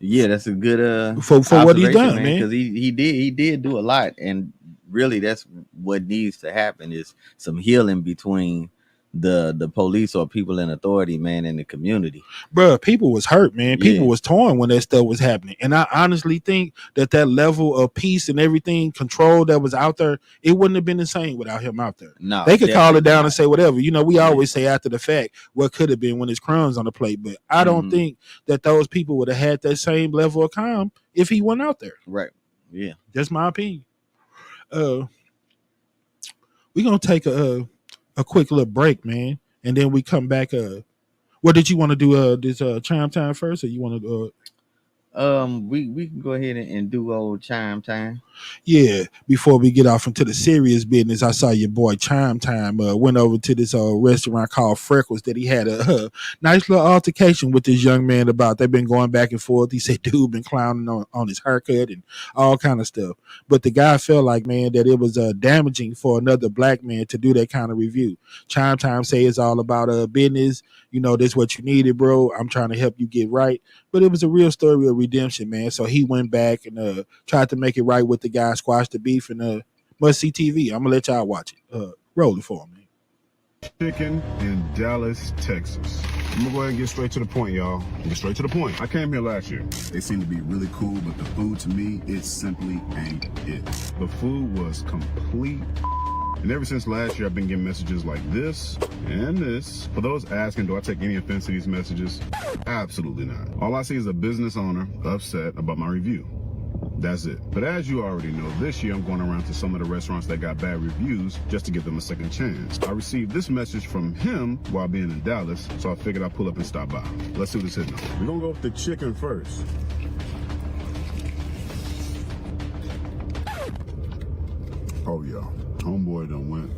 Yeah, that's a good for what he's done, man. Because he did do a lot, and really that's what needs to happen is some healing between the police or people in authority, man, in the community. Bruh, people was hurt, man. People was torn when that stuff was happening. And I honestly think that level of peace and everything, control that was out there, it wouldn't have been the same without him out there. No, they could call it down and say whatever. You know, we always say after the fact what could have been when it's crumbs on the plate. But I don't think that those people would have had that same level of calm if he went out there. Right. Yeah. That's my opinion. We're gonna take a quick little break, man, and then we come back. What did you want to do? This chime time first, or you want to? We can go ahead and do old chime time. Yeah, before we get off into the serious business, I saw your boy Chimetime went over to this restaurant called Freckles that he had a nice little altercation with this young man about. They've been going back and forth. He said dude been clowning on his haircut and all kind of stuff. But the guy felt like, man, that it was damaging for another black man to do that kind of review. Chimetime say it's all about business. You know, this what you needed, bro. I'm trying to help you get right. But it was a real story of redemption, man. So he went back and tried to make it right with the guy, squash the beef, and must see TV. I'm gonna let y'all watch it. Roll it for me. Chicken in Dallas, Texas. I'm gonna go ahead and get straight to the point, y'all. Get straight to the point. I came here last year. They seem to be really cool, but the food to me, it simply ain't it. The food was complete. And ever since last year, I've been getting messages like this and this. For those asking, do I take any offense to these messages? Absolutely not. All I see is a business owner upset about my review. That's it. But as you already know, this year I'm going around to some of the restaurants that got bad reviews just to give them a second chance. I received this message from him while being in Dallas, so I figured I'd pull up and stop by. Let's see what it's hitting on. We're gonna go with the chicken first. Oh yeah, homeboy done went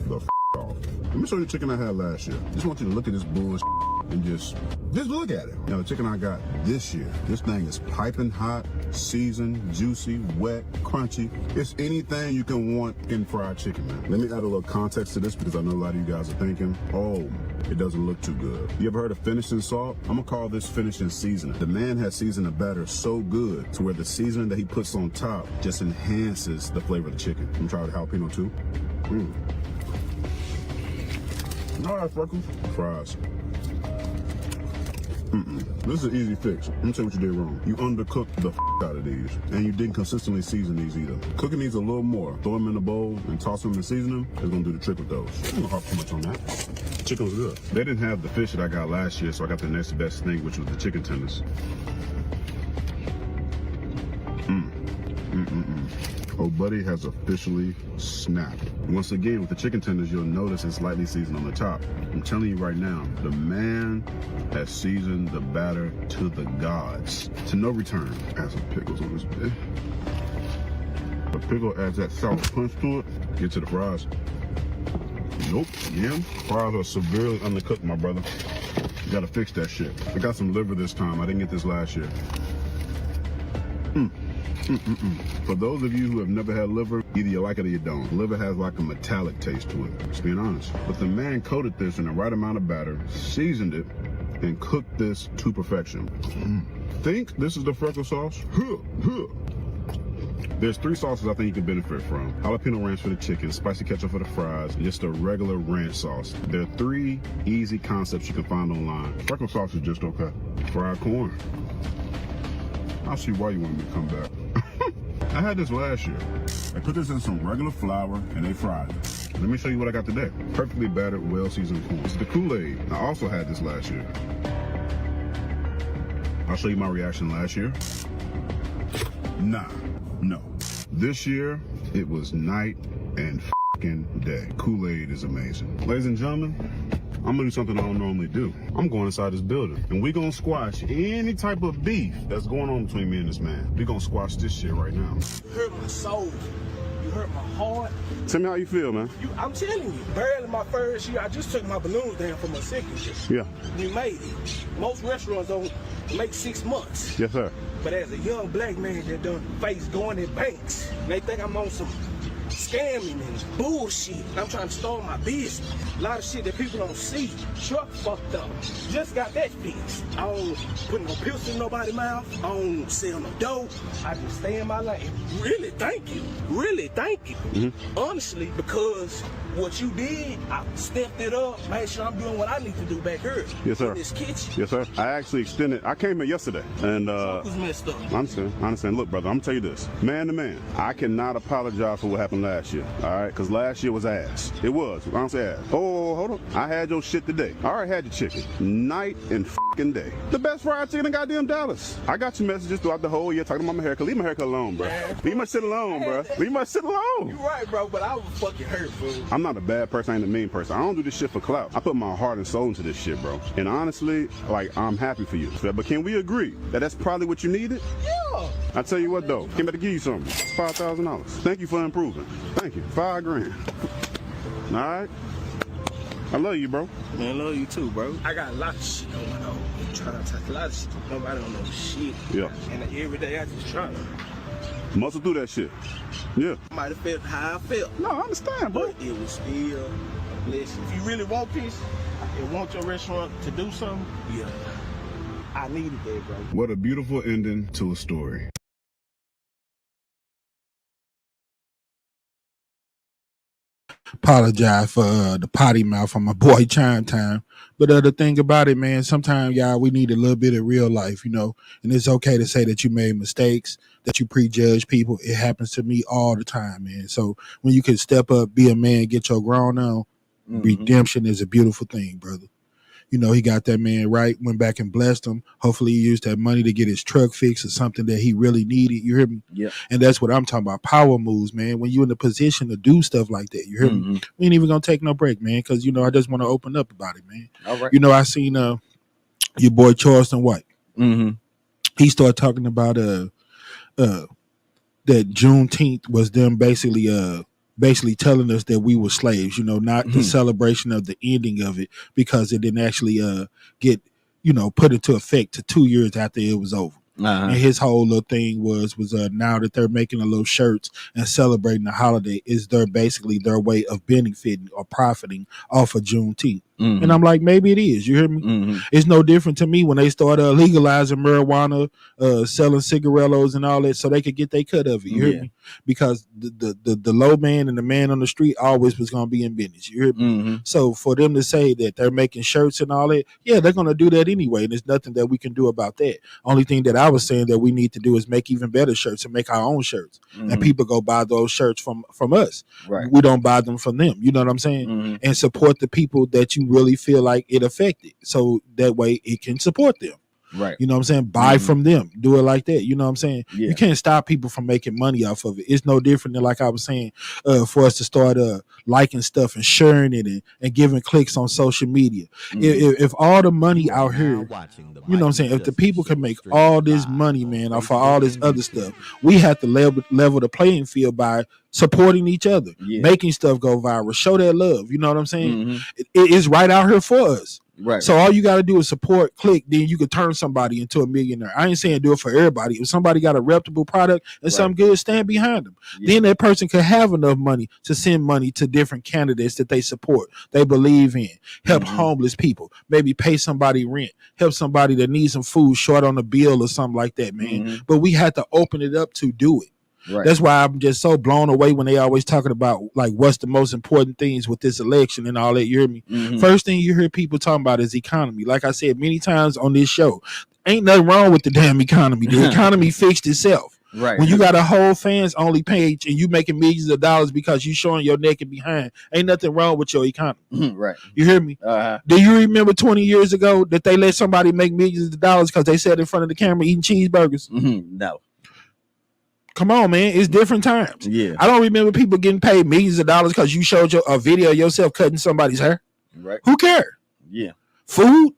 the off. Let me show you the chicken I had last year. Just want you to look at this bullshit and just look at it. Now the chicken I got this year, this thing is piping hot, seasoned, juicy, wet, crunchy. It's anything you can want in fried chicken, man. Let me add a little context to this because I know a lot of you guys are thinking, oh, it doesn't look too good. You ever heard of finishing salt? I'm gonna call this finishing seasoning. The man has seasoned the batter so good to where the seasoning that he puts on top just enhances the flavor of the chicken. I'm gonna try the jalapeno too. All right, Freckles. Fries. This is an easy fix. Let me tell you what you did wrong. You undercooked the out of these, and you didn't consistently season these either. Cooking these a little more. Throw them in a bowl and toss them and season them. It's gonna do the trick with those. I'm gonna harp too much on that. Chicken was good. They didn't have the fish that I got last year, so I got the next best thing, which was the chicken tenders. Oh, buddy has officially snapped. Once again, with the chicken tenders, you'll notice it's lightly seasoned on the top. I'm telling you right now, the man has seasoned the batter to the gods. To no return. Add some pickles on this bit. The pickle adds that sour punch to it. Get to the fries. Nope, yeah. Fries are severely undercooked, my brother. You gotta fix that shit. I got some liver this time. I didn't get this last year. For those of you who have never had liver, either you like it or you don't. Liver has like a metallic taste to it, just being honest. But the man coated this in the right amount of batter, seasoned it, and cooked this to perfection. Think this is the freckle sauce? There's 3 sauces I think you can benefit from. Jalapeno ranch for the chicken, spicy ketchup for the fries, and just a regular ranch sauce. There are 3 easy concepts you can find online. Freckle sauce is just okay. Fried corn. I see why you want me to come back. I had this last year. I put this in some regular flour and they fried it. Let me show you what I got today. Perfectly battered, well-seasoned corn. It's the Kool-Aid. I also had this last year. I'll show you my reaction last year. Nah, no. This year, it was night and f***ing day. Kool-Aid is amazing. Ladies and gentlemen, I'm gonna do something I don't normally do. I'm going inside this building, and we're gonna squash any type of beef that's going on between me and this man. We're gonna squash this shit right now. You hurt my soul. You hurt my heart. Tell me how you feel, man. I'm telling you, barely my first year, I just took my balloons down for my second year. Yeah. We made it. Most restaurants don't make 6 months. Yes, sir. But as a young black man that done face going at banks, they think I'm on some scamming and bullshit. I'm trying to start my business. A lot of shit that people don't see. Truck fucked up. Just got that fixed. I don't put no pills in nobody's mouth. I don't sell no dope. I just stay in my lane. Really, thank you. Really, thank you. Honestly, because what you did, I stepped it up, made sure I'm doing what I need to do back here. Yes, sir. In this kitchen. Yes, sir. I actually extended. I came here yesterday, and was messed up. I understand. Look, brother, I'm gonna tell you this, man to man. I cannot apologize for what happened last year. All right, because last year was ass. It was. Honestly, ass. Oh, hold on. I had your shit today. I already had your chicken, night and fucking day. The best fried chicken in goddamn Dallas. I got your messages throughout the whole year talking about my haircut. Leave my haircut alone, bro. Leave my shit alone, bro. Leave my shit alone. You right, bro, but I was fucking hurt, fool. I'm not a bad person. I ain't a mean person. I don't do this shit for clout. I put my heart and soul into this shit, bro. And honestly, like, I'm happy for you. But can we agree that that's probably what you needed? Yeah. I tell you what, though. Came back to give you something. It's $5,000. Thank you for improving. Thank you. $5,000. All right. I love you, bro. Man, I love you too, bro. I got a lot of shit going on. I'm trying to touch a lot of shit. Nobody don't know shit. Yeah. And every day I just try to muscle through that shit. Yeah. I might have felt how I felt. No, I understand, bro. But it was still a blessing. If you really want this and want your restaurant to do something, yeah. I needed that, bro. What a beautiful ending to a story. Apologize for the potty mouth on my boy Chimetime. But the thing about it, man, sometimes, y'all, we need a little bit of real life, you know, and it's okay to say that you made mistakes, that you prejudge people. It happens to me all the time, man. So when you can step up, be a man, get your grown on, redemption is a beautiful thing, brother. You know, he got that man right, went back and blessed him. Hopefully he used that money to get his truck fixed or something that he really needed. You hear me? Yeah. And that's what I'm talking about. Power moves, man. When you're in the position to do stuff like that, you hear me? We ain't even going to take no break, man, because, you know, I just want to open up about it, man. All right. You know, I seen your boy Charleston White. He started talking about that Juneteenth was them basically telling us that we were slaves, you know, not the celebration of the ending of it, because it didn't actually get, you know, put into effect to 2 years after it was over. And his whole little thing was now that they're making a little shirts and celebrating the holiday, is basically their way of benefiting or profiting off of Juneteenth. And I'm like, maybe it is. You hear me? It's no different to me when they started legalizing marijuana, selling cigarillos and all that, so they could get their cut of it. You hear me? Because the low man and the man on the street always was going to be in business. You hear me? So for them to say that they're making shirts and all that, yeah, they're going to do that anyway. And there's nothing that we can do about that. Only thing that I was saying that we need to do is make even better shirts and make our own shirts. And people go buy those shirts from us. Right. We don't buy them from them. You know what I'm saying? And support the people that you really feel like it affected, so that way it can support them. Right. You know what I'm saying? Buy from them. Do it like that. You know what I'm saying? Yeah. You can't stop people from making money off of it. It's no different than, like I was saying, for us to start liking stuff and sharing it and giving clicks on social media. If all the money out here, you know what I'm saying, if the people can make all this money, man, off of all this other stuff, we have to level the playing field by supporting each other, making stuff go viral, show that love. You know what I'm saying? It's right out here for us. Right. So all you got to do is support, click, then you can turn somebody into a millionaire. I ain't saying do it for everybody. If somebody got a reputable product and something good, stand behind them. Then that person could have enough money to send money to different candidates that they support, they believe in, help homeless people, maybe pay somebody rent, help somebody that needs some food short on a bill or something like that, man. But we had to open it up to do it. Right. That's why I'm just so blown away when they always talking about like what's the most important things with this election and all that. You hear me? First thing you hear people talking about is economy. Like I said many times on this show, ain't nothing wrong with the damn economy. The economy fixed itself. Right. When you got a whole fans only page and you making millions of dollars because you showing your neck and behind, ain't nothing wrong with your economy. Right. You hear me? Do you remember 20 years ago that they let somebody make millions of dollars because they sat in front of the camera eating cheeseburgers? No. Come on, man. It's different times. Yeah. I don't remember people getting paid millions of dollars because you showed a video of yourself cutting somebody's hair. Right. Who cares? Yeah. Food,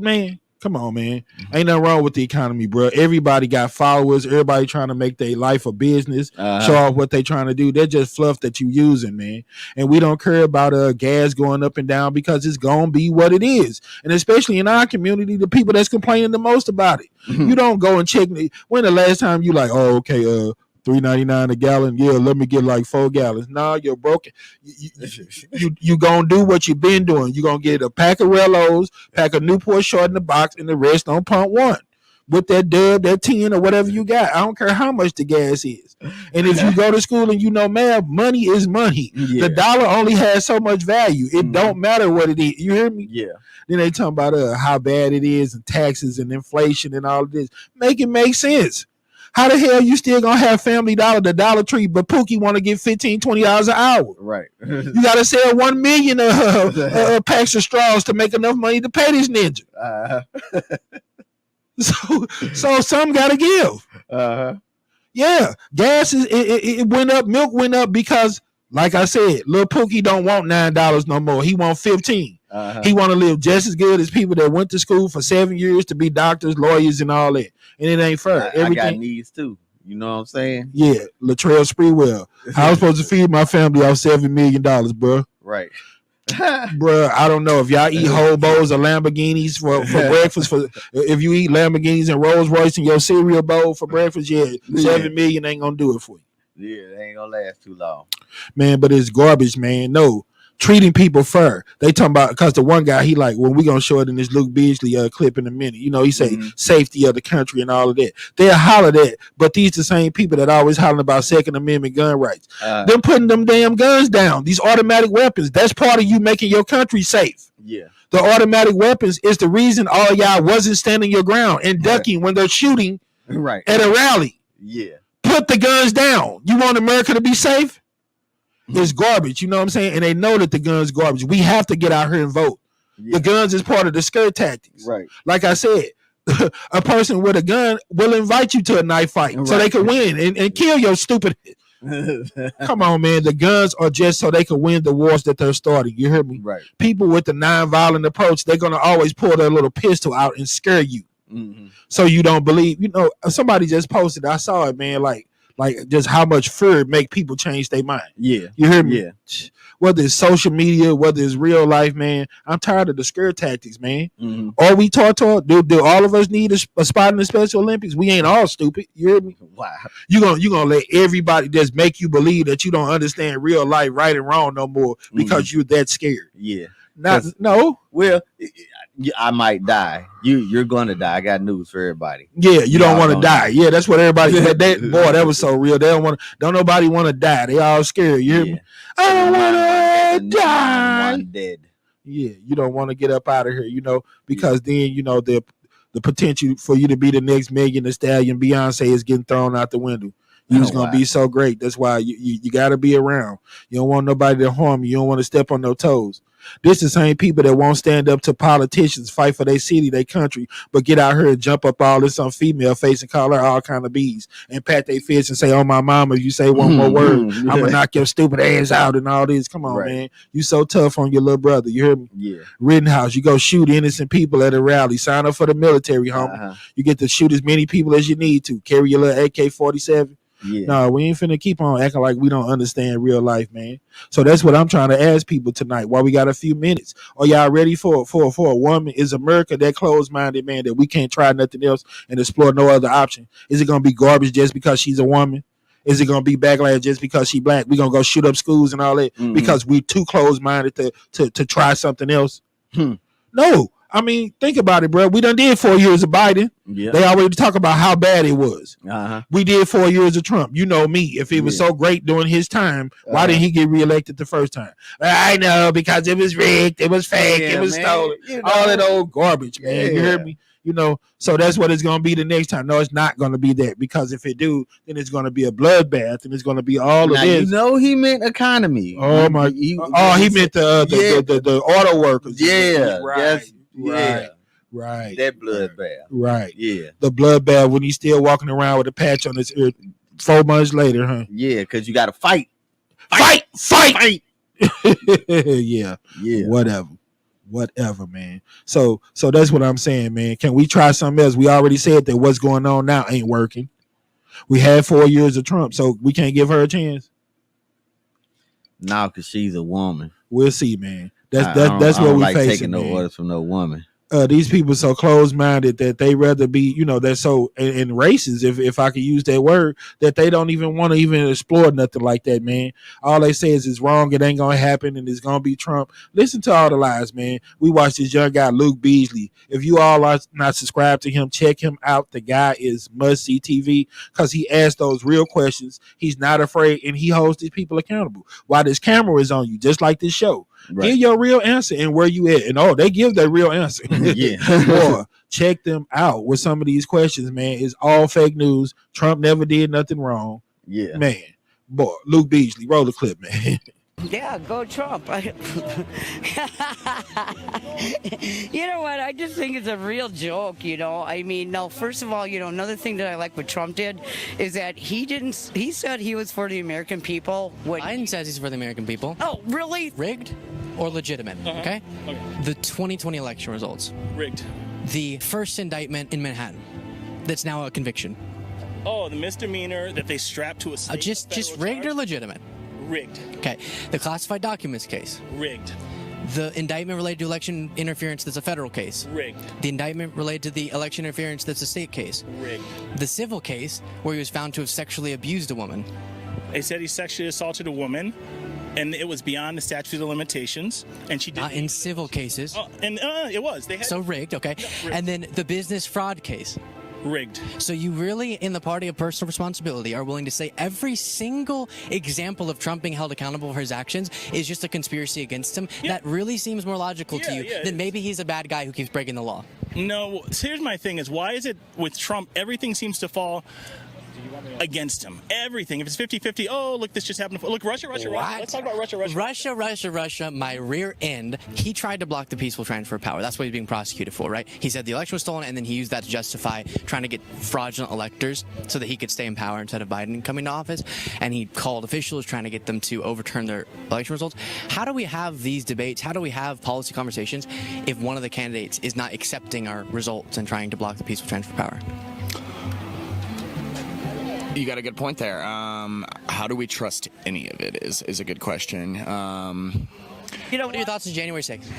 man. Come on, man. Ain't nothing wrong with the economy, bro. Everybody got followers. Everybody trying to make their life a business, show off what they trying to do. They're just fluff that you using, man. And we don't care about gas going up and down because it's going to be what it is. And especially in our community, the people that's complaining the most about it. You don't go and check. When the last time you like, oh, okay, $3.99 a gallon. Yeah, let me get like 4 gallons. Nah, you're broken. You gonna do what you've been doing. You gonna get a pack of Rellos, pack of Newport Short in the box, and the rest on pump one with that dub, that 10 or whatever you got. I don't care how much the gas is. And if you go to school and you know math, money is money. Yeah. The dollar only has so much value. It don't matter what it is. You hear me? Yeah. Then they talking about how bad it is and taxes and inflation and all of this. Make it make sense. How the hell you still gonna have Family Dollar, the Dollar Tree, but Pookie want to get $15, $20 an hour? Right. You gotta sell 1 million packs of straws to make enough money to pay this ninja. So some gotta give. Yeah, gas it went up, milk went up because, like I said, little Pookie don't want $9 no more. He want 15. He want to live just as good as people that went to school for 7 years to be doctors, lawyers, and all that. And it ain't fair. I got needs too. You know what I'm saying? Yeah, Latrell Sprewell. I was supposed to feed my family off $7 million, bro. Right. Bro, I don't know if y'all eat whole bowls of Lamborghinis for breakfast. If you eat Lamborghinis and Rolls Royce in your cereal bowl for breakfast, $7 million ain't gonna do it for you. Yeah, they ain't gonna last too long, man. But it's garbage, man. No, treating people fair. They talking about, because the one guy, he like, well, we gonna show it in this Luke Beasley clip in a minute. You know, he say safety of the country and all of that. They'll holler that, but these the same people that always hollering about Second Amendment gun rights. Them putting them damn guns down. These automatic weapons. That's part of you making your country safe. Yeah. The automatic weapons is the reason all y'all wasn't standing your ground and ducking when they're shooting at a rally. Yeah. Put the guns down. You want America to be safe? It's garbage, you know what I'm saying? And they know that the gun's garbage. We have to get out here and vote. Yeah. The guns is part of the scare tactics. Right. Like I said, a person with a gun will invite you to a knife fight so they can win and kill your stupid. Come on, man. The guns are just so they can win the wars that they're starting. You hear me? Right. People with the nonviolent approach, they're going to always pull their little pistol out and scare you. So you don't believe. You know, somebody just posted, I saw it, man, like just how much fear make people change their mind. Yeah. You hear me? Yeah. Whether it's social media, whether it's real life, man, I'm tired of the scare tactics, man. Are we taught, do all of us need a spot in the Special Olympics? We ain't all stupid. You hear me? Wow. You gonna let everybody just make you believe that you don't understand real life, right and wrong no more because you're that scared. Yeah. No. Well, I might die. You're gonna die. I got news for everybody. Yeah, you don't want to die. Yeah, that's what everybody. That was so real. They don't nobody want to die. They all scared. You hear me? I don't want to die. I'm dead. Yeah, you don't want to get up out of here. You know, because then you know the potential for you to be the next Megan Thee Stallion, Beyonce is getting thrown out the window. You was gonna be so great. That's why you got to be around. You don't want nobody to harm you. You don't want to step on no toes. This the same people that won't stand up to politicians, fight for their city, their country, but get out here and jump up all this on female face and call her all kind of bees and pat their fist and say, "Oh my mama, if you say one more word, I'm gonna knock your stupid ass out," and all this. Come on, man. You so tough on your little brother. You hear me? Yeah. Rittenhouse, you go shoot innocent people at a rally. Sign up for the military, homie. You get to shoot as many people as you need to. Carry your little AK-47. Yeah. No, we ain't finna keep on acting like we don't understand real life, man. So that's what I'm trying to ask people tonight while we got a few minutes. Are y'all ready for a woman? Is America that closed-minded, man, that we can't try nothing else and explore no other option? Is it gonna be garbage just because she's a woman? Is it gonna be backlash just because she black? We gonna go shoot up schools and all that because we too closed-minded to try something else? No. I mean, think about it, bro. We done did 4 years of Biden. Yeah. They already talk about how bad it was. Uh-huh. We did 4 years of Trump. You know me. If it was so great during his time, why didn't he get reelected the first time? I know, because it was rigged, it was fake, it was stolen. All that old garbage, man. You heard me? You know, so that's what it's going to be the next time. No, it's not going to be that, because if it do, then it's going to be a bloodbath, and it's going to be all of this. You know, he meant economy. Oh my! He meant the auto workers. Yeah, right. Right. That bloodbath. Right. Yeah. The bloodbath when he's still walking around with a patch on his ear 4 months later, huh? Yeah, because you got to fight. Fight. Yeah. Whatever, man. So that's what I'm saying, man. Can we try something else? We already said that what's going on now ain't working. We had 4 years of Trump, so we can't give her a chance. No, because she's a woman. We'll see, man. That's what we like facing. Taking no man. orders from no woman. These people so closed-minded that they rather be, you know, they're so and racist, if I could use that word, that they don't even want to even explore nothing like that, man. All they say is it's wrong, it ain't gonna happen, and it's gonna be Trump. Listen to all the lies, man. We watched this young guy, Luke Beasley. If you all are not subscribed to him, check him out. The guy is must-see TV because he asks those real questions. He's not afraid, and he holds these people accountable. While this camera is on you, just like this show. Right. Give your real answer and where you at. And they give their real answer. Yeah. Boy, check them out with some of these questions, man. It's all fake news. Trump never did nothing wrong. Yeah. Man. Boy, Luke Beasley, roll the clip, man. Yeah, go Trump. You know what? I just think it's a real joke, you know. I mean, no, first of all, you know, another thing that I like what Trump did is that he said he was for the American people. Biden says he's for the American people. Oh, really? Rigged or legitimate, okay? The 2020 election results. Rigged. The first indictment in Manhattan that's now a conviction. Oh, the misdemeanor that they strapped to a state. Just rigged or legitimate? Rigged. Okay. The classified documents case. Rigged. The indictment related to election interference that's a federal case. Rigged. The indictment related to the election interference that's a state case. Rigged. The civil case where he was found to have sexually abused a woman. They said he sexually assaulted a woman, and it was beyond the statute of limitations, and she did. In civil cases. It was. They had. So rigged, okay. Yeah, rigged. And then the business fraud case. Rigged. So you really, in the party of personal responsibility, are willing to say every single example of Trump being held accountable for his actions is just a conspiracy against him? Yeah. That really seems more logical to you than maybe he's a bad guy who keeps breaking the law. No, here's my thing is, why is it with Trump, everything seems to fall against him? Everything. If it's 50-50, oh, look, this just happened. Look, Russia. Let's talk about Russia. My rear end. He tried to block the peaceful transfer of power. That's what he's being prosecuted for, right? He said the election was stolen, and then he used that to justify trying to get fraudulent electors so that he could stay in power instead of Biden coming to office. And he called officials trying to get them to overturn their election results. How do we have these debates? How do we have policy conversations if one of the candidates is not accepting our results and trying to block the peaceful transfer of power? You got a good point there. How do we trust any of it is a good question. You know, what are your thoughts on January 6th?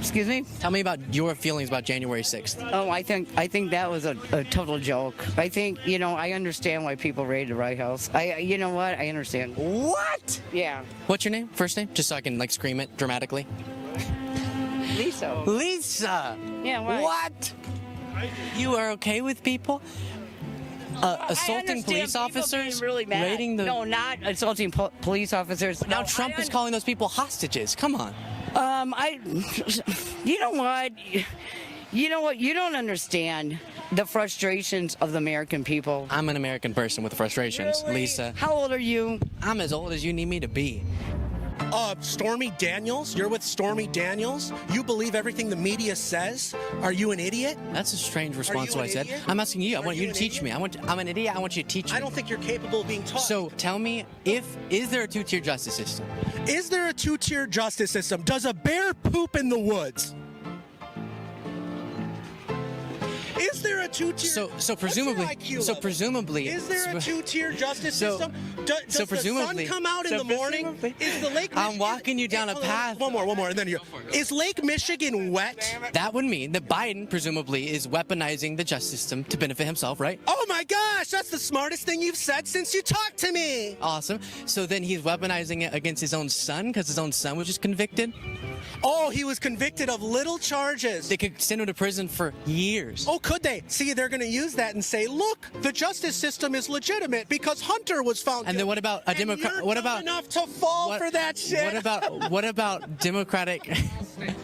Excuse me? Tell me about your feelings about January 6th. Oh, I think that was a total joke. I think, you know, I understand why people raided the White House. You know what? I understand. What? Yeah. What's your name? First name? Just so I can, scream it dramatically. Lisa. Lisa! Yeah, why? What? You are okay with people assaulting police officers? Really mad. Raiding the... No, not assaulting police officers. Now Trump is calling those people hostages. Come on. You know what? You don't understand the frustrations of the American people. I'm an American person with frustrations, really? Lisa. How old are you? I'm as old as you need me to be. Stormy Daniels? You're with Stormy Daniels? You believe everything the media says? Are you an idiot? That's a strange response to what I said. I'm asking you. I want you to teach me. I'm an idiot. I want you to teach me. I don't think you're capable of being taught. So tell me, is there a two-tier justice system? Is there a two-tier justice system? Does a bear poop in the woods? Is there a two-tier? So presumably, is there a two-tier justice system? Does the sun come out in the morning? Is the Lake? I'm walking you down a path. One more, and then you. Is Lake Michigan wet? That would mean that Biden presumably is weaponizing the justice system to benefit himself, right? Oh my gosh, that's the smartest thing you've said since you talked to me. Awesome. So then he's weaponizing it against his own son because his own son was just convicted. Oh, he was convicted of little charges. They could send him to prison for years. Oh, could they? See, they're going to use that and say, look, the justice system is legitimate because Hunter was found guilty. And then what about a Democrat? What about enough to fall for that shit? What about Democratic?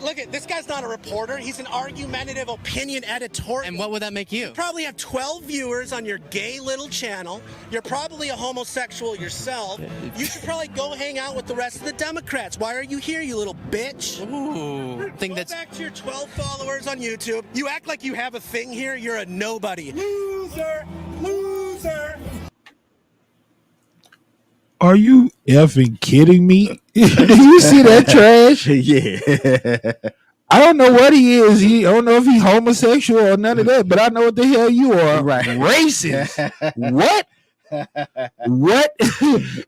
Look at this guy's not a reporter. He's an argumentative opinion editorial. And what would that make you? You probably have 12 viewers on your gay little channel. You're probably a homosexual yourself. You should probably go hang out with the rest of the Democrats. Why are you here, you little bitch? Ooh, Go back to your 12 followers on YouTube. You act like you have a thing here. You're a nobody. Loser. Are you effing kidding me? You see that trash? Yeah. I don't know what he is. I don't know if he's homosexual or none of that, but I know what the hell you are. Right. Racist. What? What?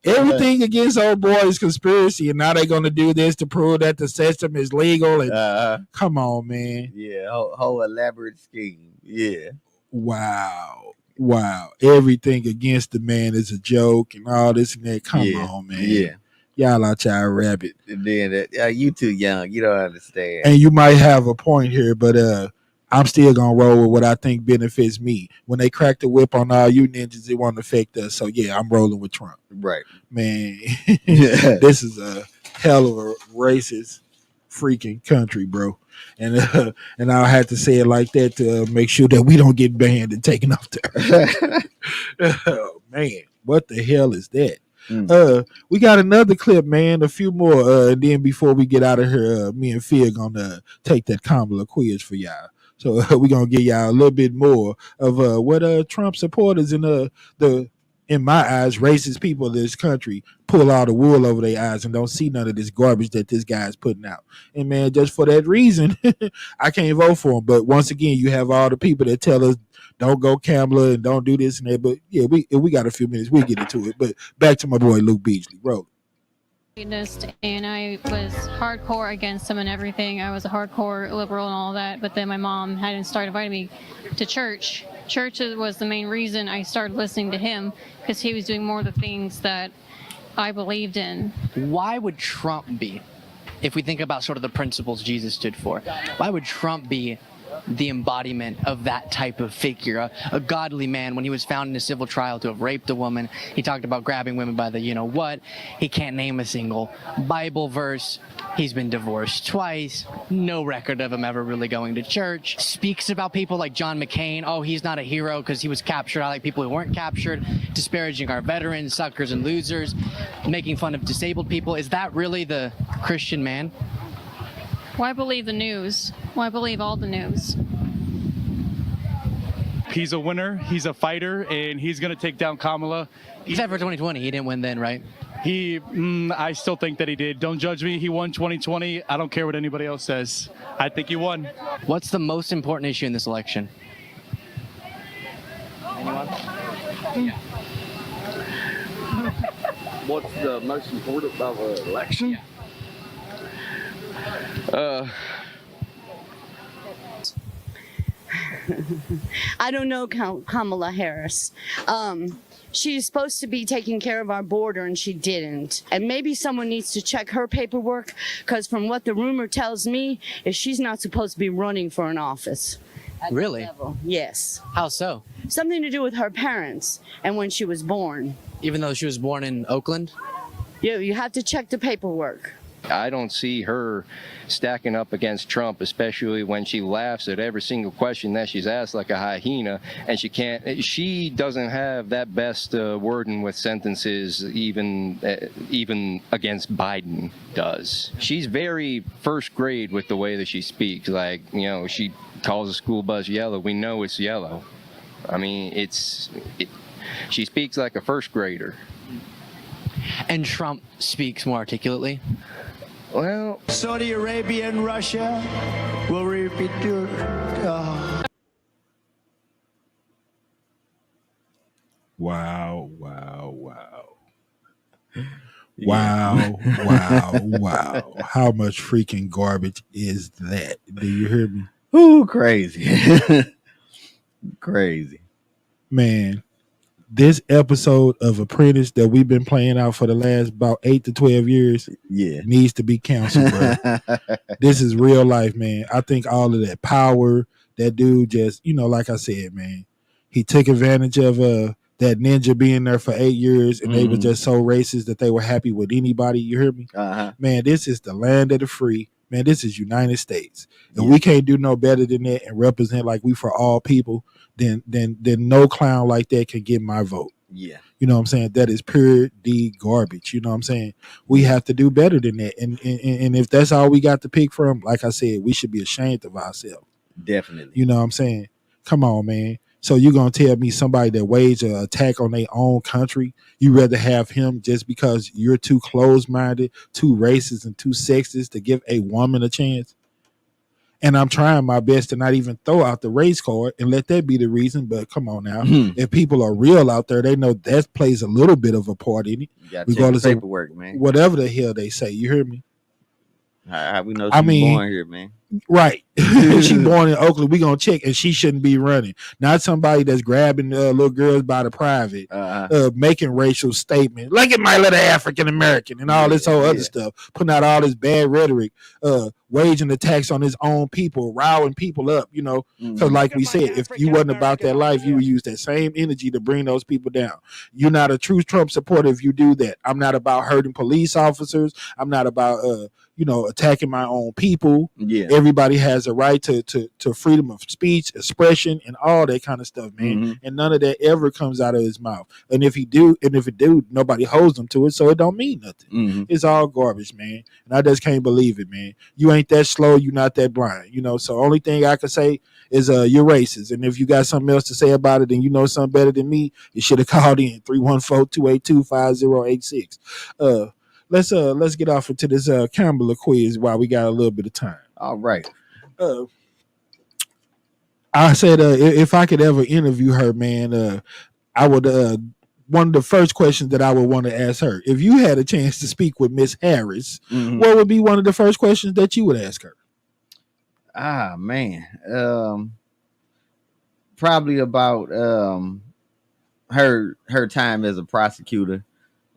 Everything against old boy is conspiracy, and now they're going to do this to prove that the system is legal. And come on, man. Yeah, whole elaborate scheme. Yeah. Wow. Everything against the man is a joke and all this and that. Come on, man. Yeah. Y'all out y'all rabbit. And then you too young. You don't understand. And you might have a point here, but I'm still gonna roll with what I think benefits me. When they crack the whip on all you ninjas, it won't affect us. So yeah, I'm rolling with Trump. Right. Man, this is a hell of a racist freaking country, bro. And I'll have to say it like that to make sure that we don't get banned and taken off there. Oh, man, what the hell is that? We got another clip, man. A few more. And then before we get out of here, me and Phil gonna take that Kamala quiz for y'all. So we're gonna give y'all a little bit more of what Trump supporters and the in my eyes, racist people in this country pull all the wool over their eyes and don't see none of this garbage that this guy's putting out. And man, just for that reason, I can't vote for him. But once again, you have all the people that tell us don't go Kamala and don't do this and that. But yeah, we got a few minutes. We'll get into it. But back to my boy Luke Beasley. Roll. And I was hardcore against him and everything. I was a hardcore liberal and all that. But then my mom hadn't started inviting me to church. Church was the main reason I started listening to him, because he was doing more of the things that I believed in. Why would Trump be, if we think about sort of the principles Jesus stood for, why would Trump be the embodiment of that type of figure, a godly man when he was found in a civil trial to have raped a woman? He talked about grabbing women by the you-know-what. He can't name a single Bible verse. He's been divorced twice. No record of him ever really going to church. Speaks about people like John McCain. Oh, he's not a hero because he was captured. I like people who weren't captured. Disparaging our veterans, suckers, and losers. Making fun of disabled people. Is that really the Christian man? Why believe the news? Why believe all the news? He's a winner, he's a fighter, and he's going to take down Kamala. Except for 2020, he didn't win then, right? I still think that he did. Don't judge me. He won 2020. I don't care what anybody else says. I think he won. What's the most important issue in this election? Anyone? What's the most important of an election? I don't know Kamala Harris. She's supposed to be taking care of our border and she didn't. And maybe someone needs to check her paperwork, because from what the rumor tells me is she's not supposed to be running for an office. Really? Yes. How so? Something to do with her parents and when she was born. Even though she was born in Oakland? Yeah, you have to check the paperwork. I don't see her stacking up against Trump, especially when she laughs at every single question that she's asked like a hyena, and she doesn't have that best wording with sentences even against Biden does. She's very first grade with the way that she speaks. Like, she calls a school bus yellow. We know it's yellow. I mean, she speaks like a first grader. And Trump speaks more articulately? Well, Saudi Arabia and Russia will repeat your. Wow. Wow. How much freaking garbage is that? Do you hear me? Ooh, crazy. Crazy. Man, this episode of Apprentice that we've been playing out for the last about 8 to 12 years needs to be canceled, bro. This is real life, man. I think all of that power, that dude just, like I said, man, he took advantage of that ninja being there for 8 years, and they were just so racist that they were happy with anybody. You hear me? Man, this is the land of the free. Man, this is United States. And we can't do no better than that and represent like we for all people, then no clown like that can get my vote. Yeah. You know what I'm saying? That is pure D garbage. You know what I'm saying? We have to do better than that. And if that's all we got to pick from, like I said, we should be ashamed of ourselves. Definitely. You know what I'm saying? Come on, man. So you're going to tell me somebody that waged an attack on their own country, you rather have him just because you're too closed-minded, too racist, and too sexist to give a woman a chance? And I'm trying my best to not even throw out the race card and let that be the reason. But come on now. If people are real out there, they know that plays a little bit of a part in it. You got to check the paperwork, man. Whatever the hell they say. You hear me? How we know she's born here, man? Right. She born in Oakland. We gonna check, and she shouldn't be running. Not somebody that's grabbing little girls by the private, making racial statements. Look at my little African American and all this whole other stuff, putting out all this bad rhetoric, waging attacks on his own people, riling people up. Because like we said, if you wasn't about that life, you would use that same energy to bring those people down. You're not a true Trump supporter if you do that. I'm not about hurting police officers. I'm not about attacking my own people. Yeah. Everybody has a right to freedom of speech, expression, and all that kind of stuff, man. And none of that ever comes out of his mouth. And if it do, nobody holds him to it, so it don't mean nothing. It's all garbage, man. And I just can't believe it, man. You ain't that slow, you not that blind. So only thing I can say is you're racist. And if you got something else to say about it and you know something better than me, you should have called in 314-282-5086. Let's get off into this Kamala quiz while we got a little bit of time. All right. I said if I could ever interview her, man, I would. One of the first questions that I would want to ask her, if you had a chance to speak with Miss Harris, what would be one of the first questions that you would ask her? Man, probably about her time as a prosecutor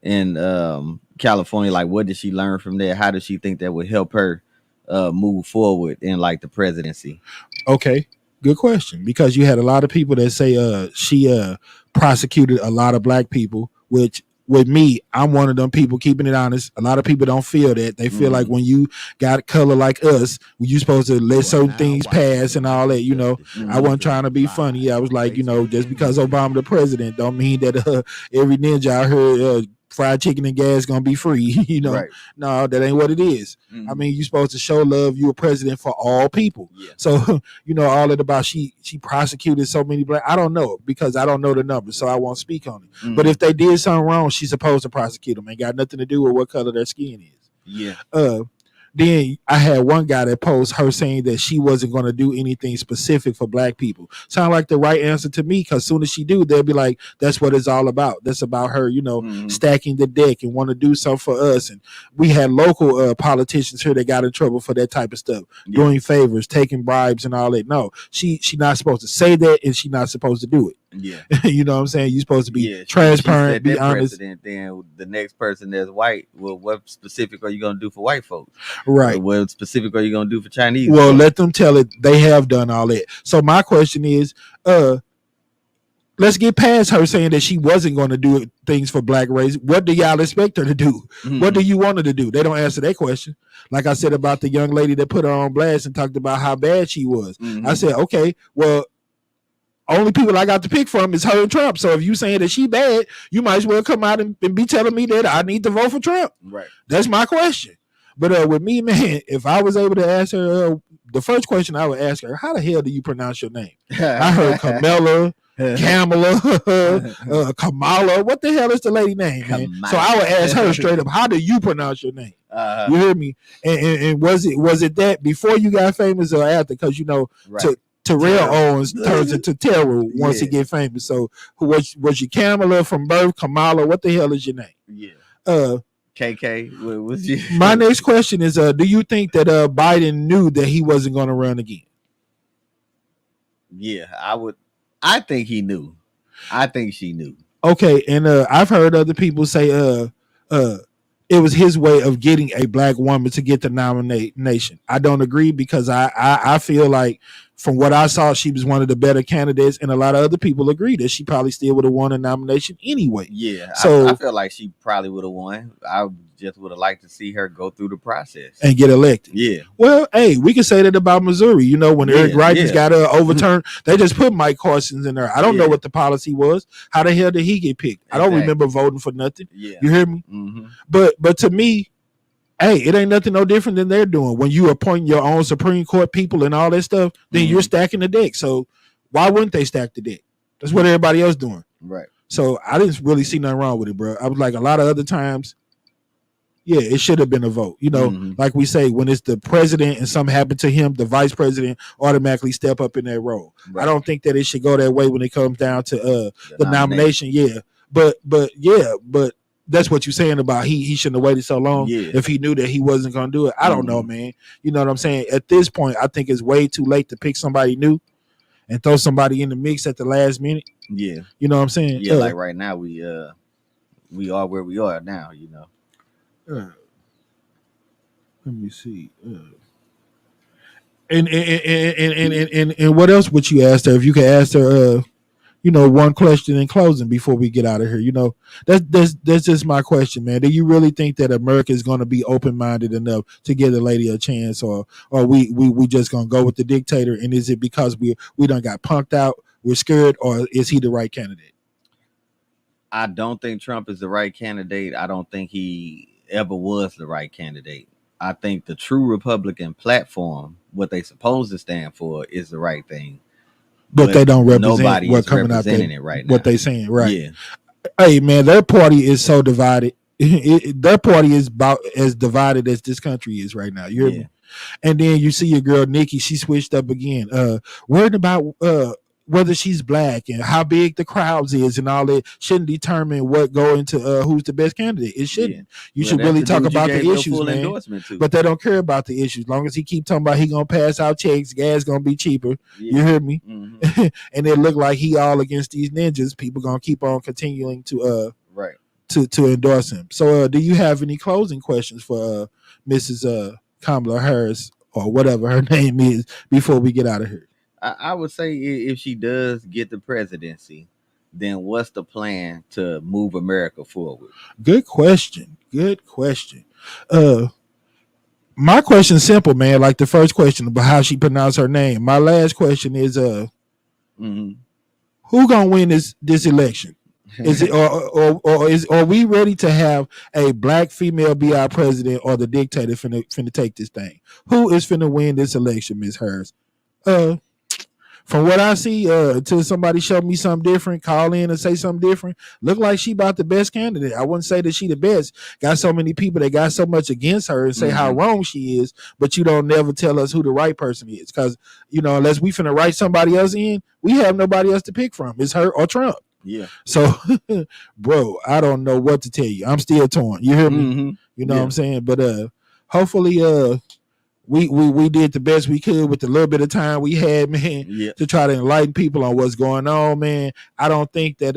in California. Like, what did she learn from there? How does she think that would help her move forward in like the presidency? Okay, good question. Because you had a lot of people that say she prosecuted a lot of black people, which with me, I'm one of them people, keeping it honest. A lot of people don't feel that. They feel like when you got color like us, you supposed to let certain things pass and all that. I wasn't trying to be funny. I was like, just because Obama the president don't mean that every ninja out here fried chicken and gas gonna be free. Right. No, that ain't what it is. I mean, you're supposed to show love. You're a president for all people. So all that about she prosecuted so many black. I don't know because I don't know the numbers, so I won't speak on it. But if they did something wrong, she's supposed to prosecute them. Ain't got nothing to do with what color their skin is. Yeah. Then I had one guy that posed her saying that she wasn't going to do anything specific for black people. Sound like the right answer to me, because soon as she do, they'll be like, that's what it's all about. That's about her, stacking the deck and want to do something for us. And we had local politicians here that got in trouble for that type of stuff, doing favors, taking bribes and all that. No, she not supposed to say that, and she not supposed to do it. Yeah. You know what I'm saying? You're supposed to be transparent, be honest. Then the next person that's white, well, what specific are you going to do for white folks? Right. What specific are you going to do for Chinese? Well, let them tell it. They have done all that. So my question is, let's get past her saying that she wasn't going to do things for black race. What do y'all expect her to do? Mm-hmm. What do you want her to do? They don't answer that question. Like I said about the young lady that put her on blast and talked about how bad she was. Mm-hmm. I said, okay, well, only people I got to pick from is her and Trump. So if you saying that she bad, you might as well come out and be telling me that I need to vote for Trump. Right. That's my question. But with me, man, if I was able to ask her, the first question I would ask her, how the hell do you pronounce your name? I heard Kamala, Kamala. What the hell is the lady name, man? So I would ask her straight up, how do you pronounce your name? You hear me? And was it that before you got famous or after? Because, you know, right. Terrell Owens turns into terror once he get famous. So who was you Kamala from birth? Kamala, what the hell is your name? Yeah. KK, what was you? My next question is, do you think that Biden knew that he wasn't going to run again? Yeah, I think he knew. I think she knew. Okay, and I've heard other people say it was his way of getting a black woman to get the nomination. I don't agree because I feel like from what I saw, she was one of the better candidates, and a lot of other people agree that she probably still would have won a nomination anyway. Yeah, so I feel like she probably would have won. I just would have liked to see her go through the process and get elected. Yeah. Well, hey, we can say that about Missouri. You know, when Eric Greitens got overturned, they just put Mike Carson's in there. I don't know what the policy was. How the hell did he get picked? Exactly. I don't remember voting for nothing. Yeah. You hear me? Mm-hmm. But to me, hey, it ain't nothing no different than they're doing. When you appoint your own Supreme Court people and all that stuff, then you're stacking the deck. So why wouldn't they stack the deck? That's what everybody else doing. Right. So I didn't really see nothing wrong with it, bro. I was like, a lot of other times, yeah, it should have been a vote. You know, like we say, when it's the president and something happened to him, the vice president automatically step up in that role. Right. I don't think that it should go that way when it comes down to the nomination. Yeah. But that's what you're saying about he shouldn't have waited so long if he knew that he wasn't going to do it. I don't know, man. You know what I'm saying? At this point, I think it's way too late to pick somebody new and throw somebody in the mix at the last minute. Yeah. You know what I'm saying? Yeah, like right now we are where we are now, you know. Let me see. And what else would you ask her? If you could ask her you know, one question in closing before we get out of here. You know, that's just my question, man. Do you really think that America is going to be open-minded enough to give the lady a chance, or we just going to go with the dictator? And is it because we done got punked out, we're scared, or is he the right candidate? I don't think Trump is the right candidate. I don't think he ever was the right candidate. I think the true Republican platform, what they supposed to stand for, is the right thing. But they don't represent what's coming out there, it right now. What they saying, right? Yeah. Hey, man, their party is so divided. Their party is about as divided as this country is right now. You hear me? And then you see your girl Nikki, she switched up again. Worried about whether she's black and how big the crowds is and all that shouldn't determine what go into who's the best candidate. It shouldn't. Yeah. You should really talk about the issues, man. But they don't care about the issues. As long as he keep talking about he gonna pass out checks, gas gonna be cheaper. Yeah. You hear me? Mm-hmm. And it look like he all against these ninjas. People gonna keep on continuing to to endorse him. So do you have any closing questions for Mrs. Kamala Harris or whatever her name is before we get out of here? I would say if she does get the presidency, then what's the plan to move America forward? Good question. My question is simple, man. Like the first question about how she pronounced her name. My last question is who gonna win this election? Is it or are we ready to have a black female be our president, or the dictator finna take this thing? Who is finna win this election, Ms. Harris? From what I see, until somebody show me something different, call in and say something different, look like she about the best candidate. I wouldn't say that she the best. Got so many people that got so much against her and say how wrong she is, but you don't never tell us who the right person is. Because, you know, unless we finna write somebody else in, we have nobody else to pick from. It's her or Trump. Yeah. So, bro, I don't know what to tell you. I'm still torn. You hear me? You know what I'm saying? But hopefully we did the best we could with the little bit of time we had, man, to try to enlighten people on what's going on, man. I don't think that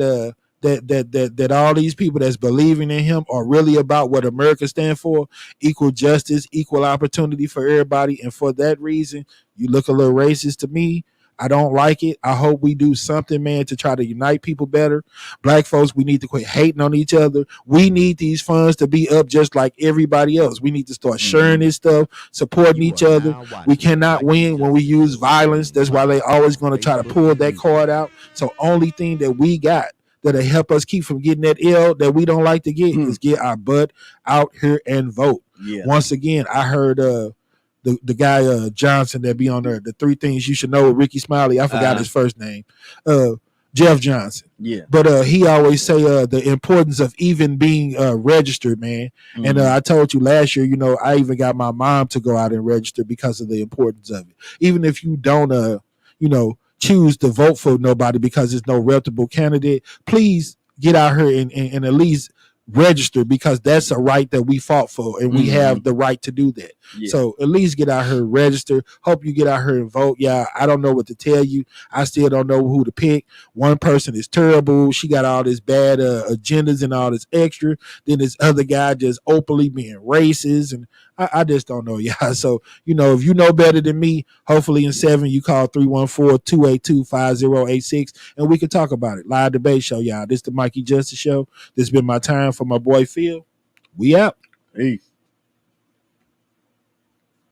that all these people that's believing in him are really about what America stands for: equal justice, equal opportunity for everybody. And for that reason, you look a little racist to me. I don't like it. I hope we do something, man, to try to unite people better. Black folks, we need to quit hating on each other. We need these funds to be up just like everybody else. We need to start sharing this stuff, supporting each other. We cannot win when we use violence. That's why they always going to try to pull that card out. So only thing that we got that'll help us keep from getting that L that we don't like to get is get our butt out here and vote. Yeah. Once again, I heard the guy Johnson that be on there, the 3 things you should know with Ricky Smiley. I forgot his first name. Jeff Johnson. Yeah. But he always say the importance of even being registered, man. Mm-hmm. And I told you last year, I even got my mom to go out and register because of the importance of it. Even if you don't choose to vote for nobody because there's no reputable candidate, please get out here and at least register, because that's a right that we fought for, and we have the right to do that. Yeah. So at least get out here, register. Hope you get out here and vote. Yeah, I don't know what to tell you. I still don't know who to pick. One person is terrible. She got all this bad agendas and all this extra. Then this other guy just openly being racist, and I just don't know, y'all. So, if you know better than me, hopefully in 7, you call 314-282-5086, and we can talk about it. Live debate show, y'all. This is the Mikey Justice Show. This has been my time for my boy Phil. We out. Peace.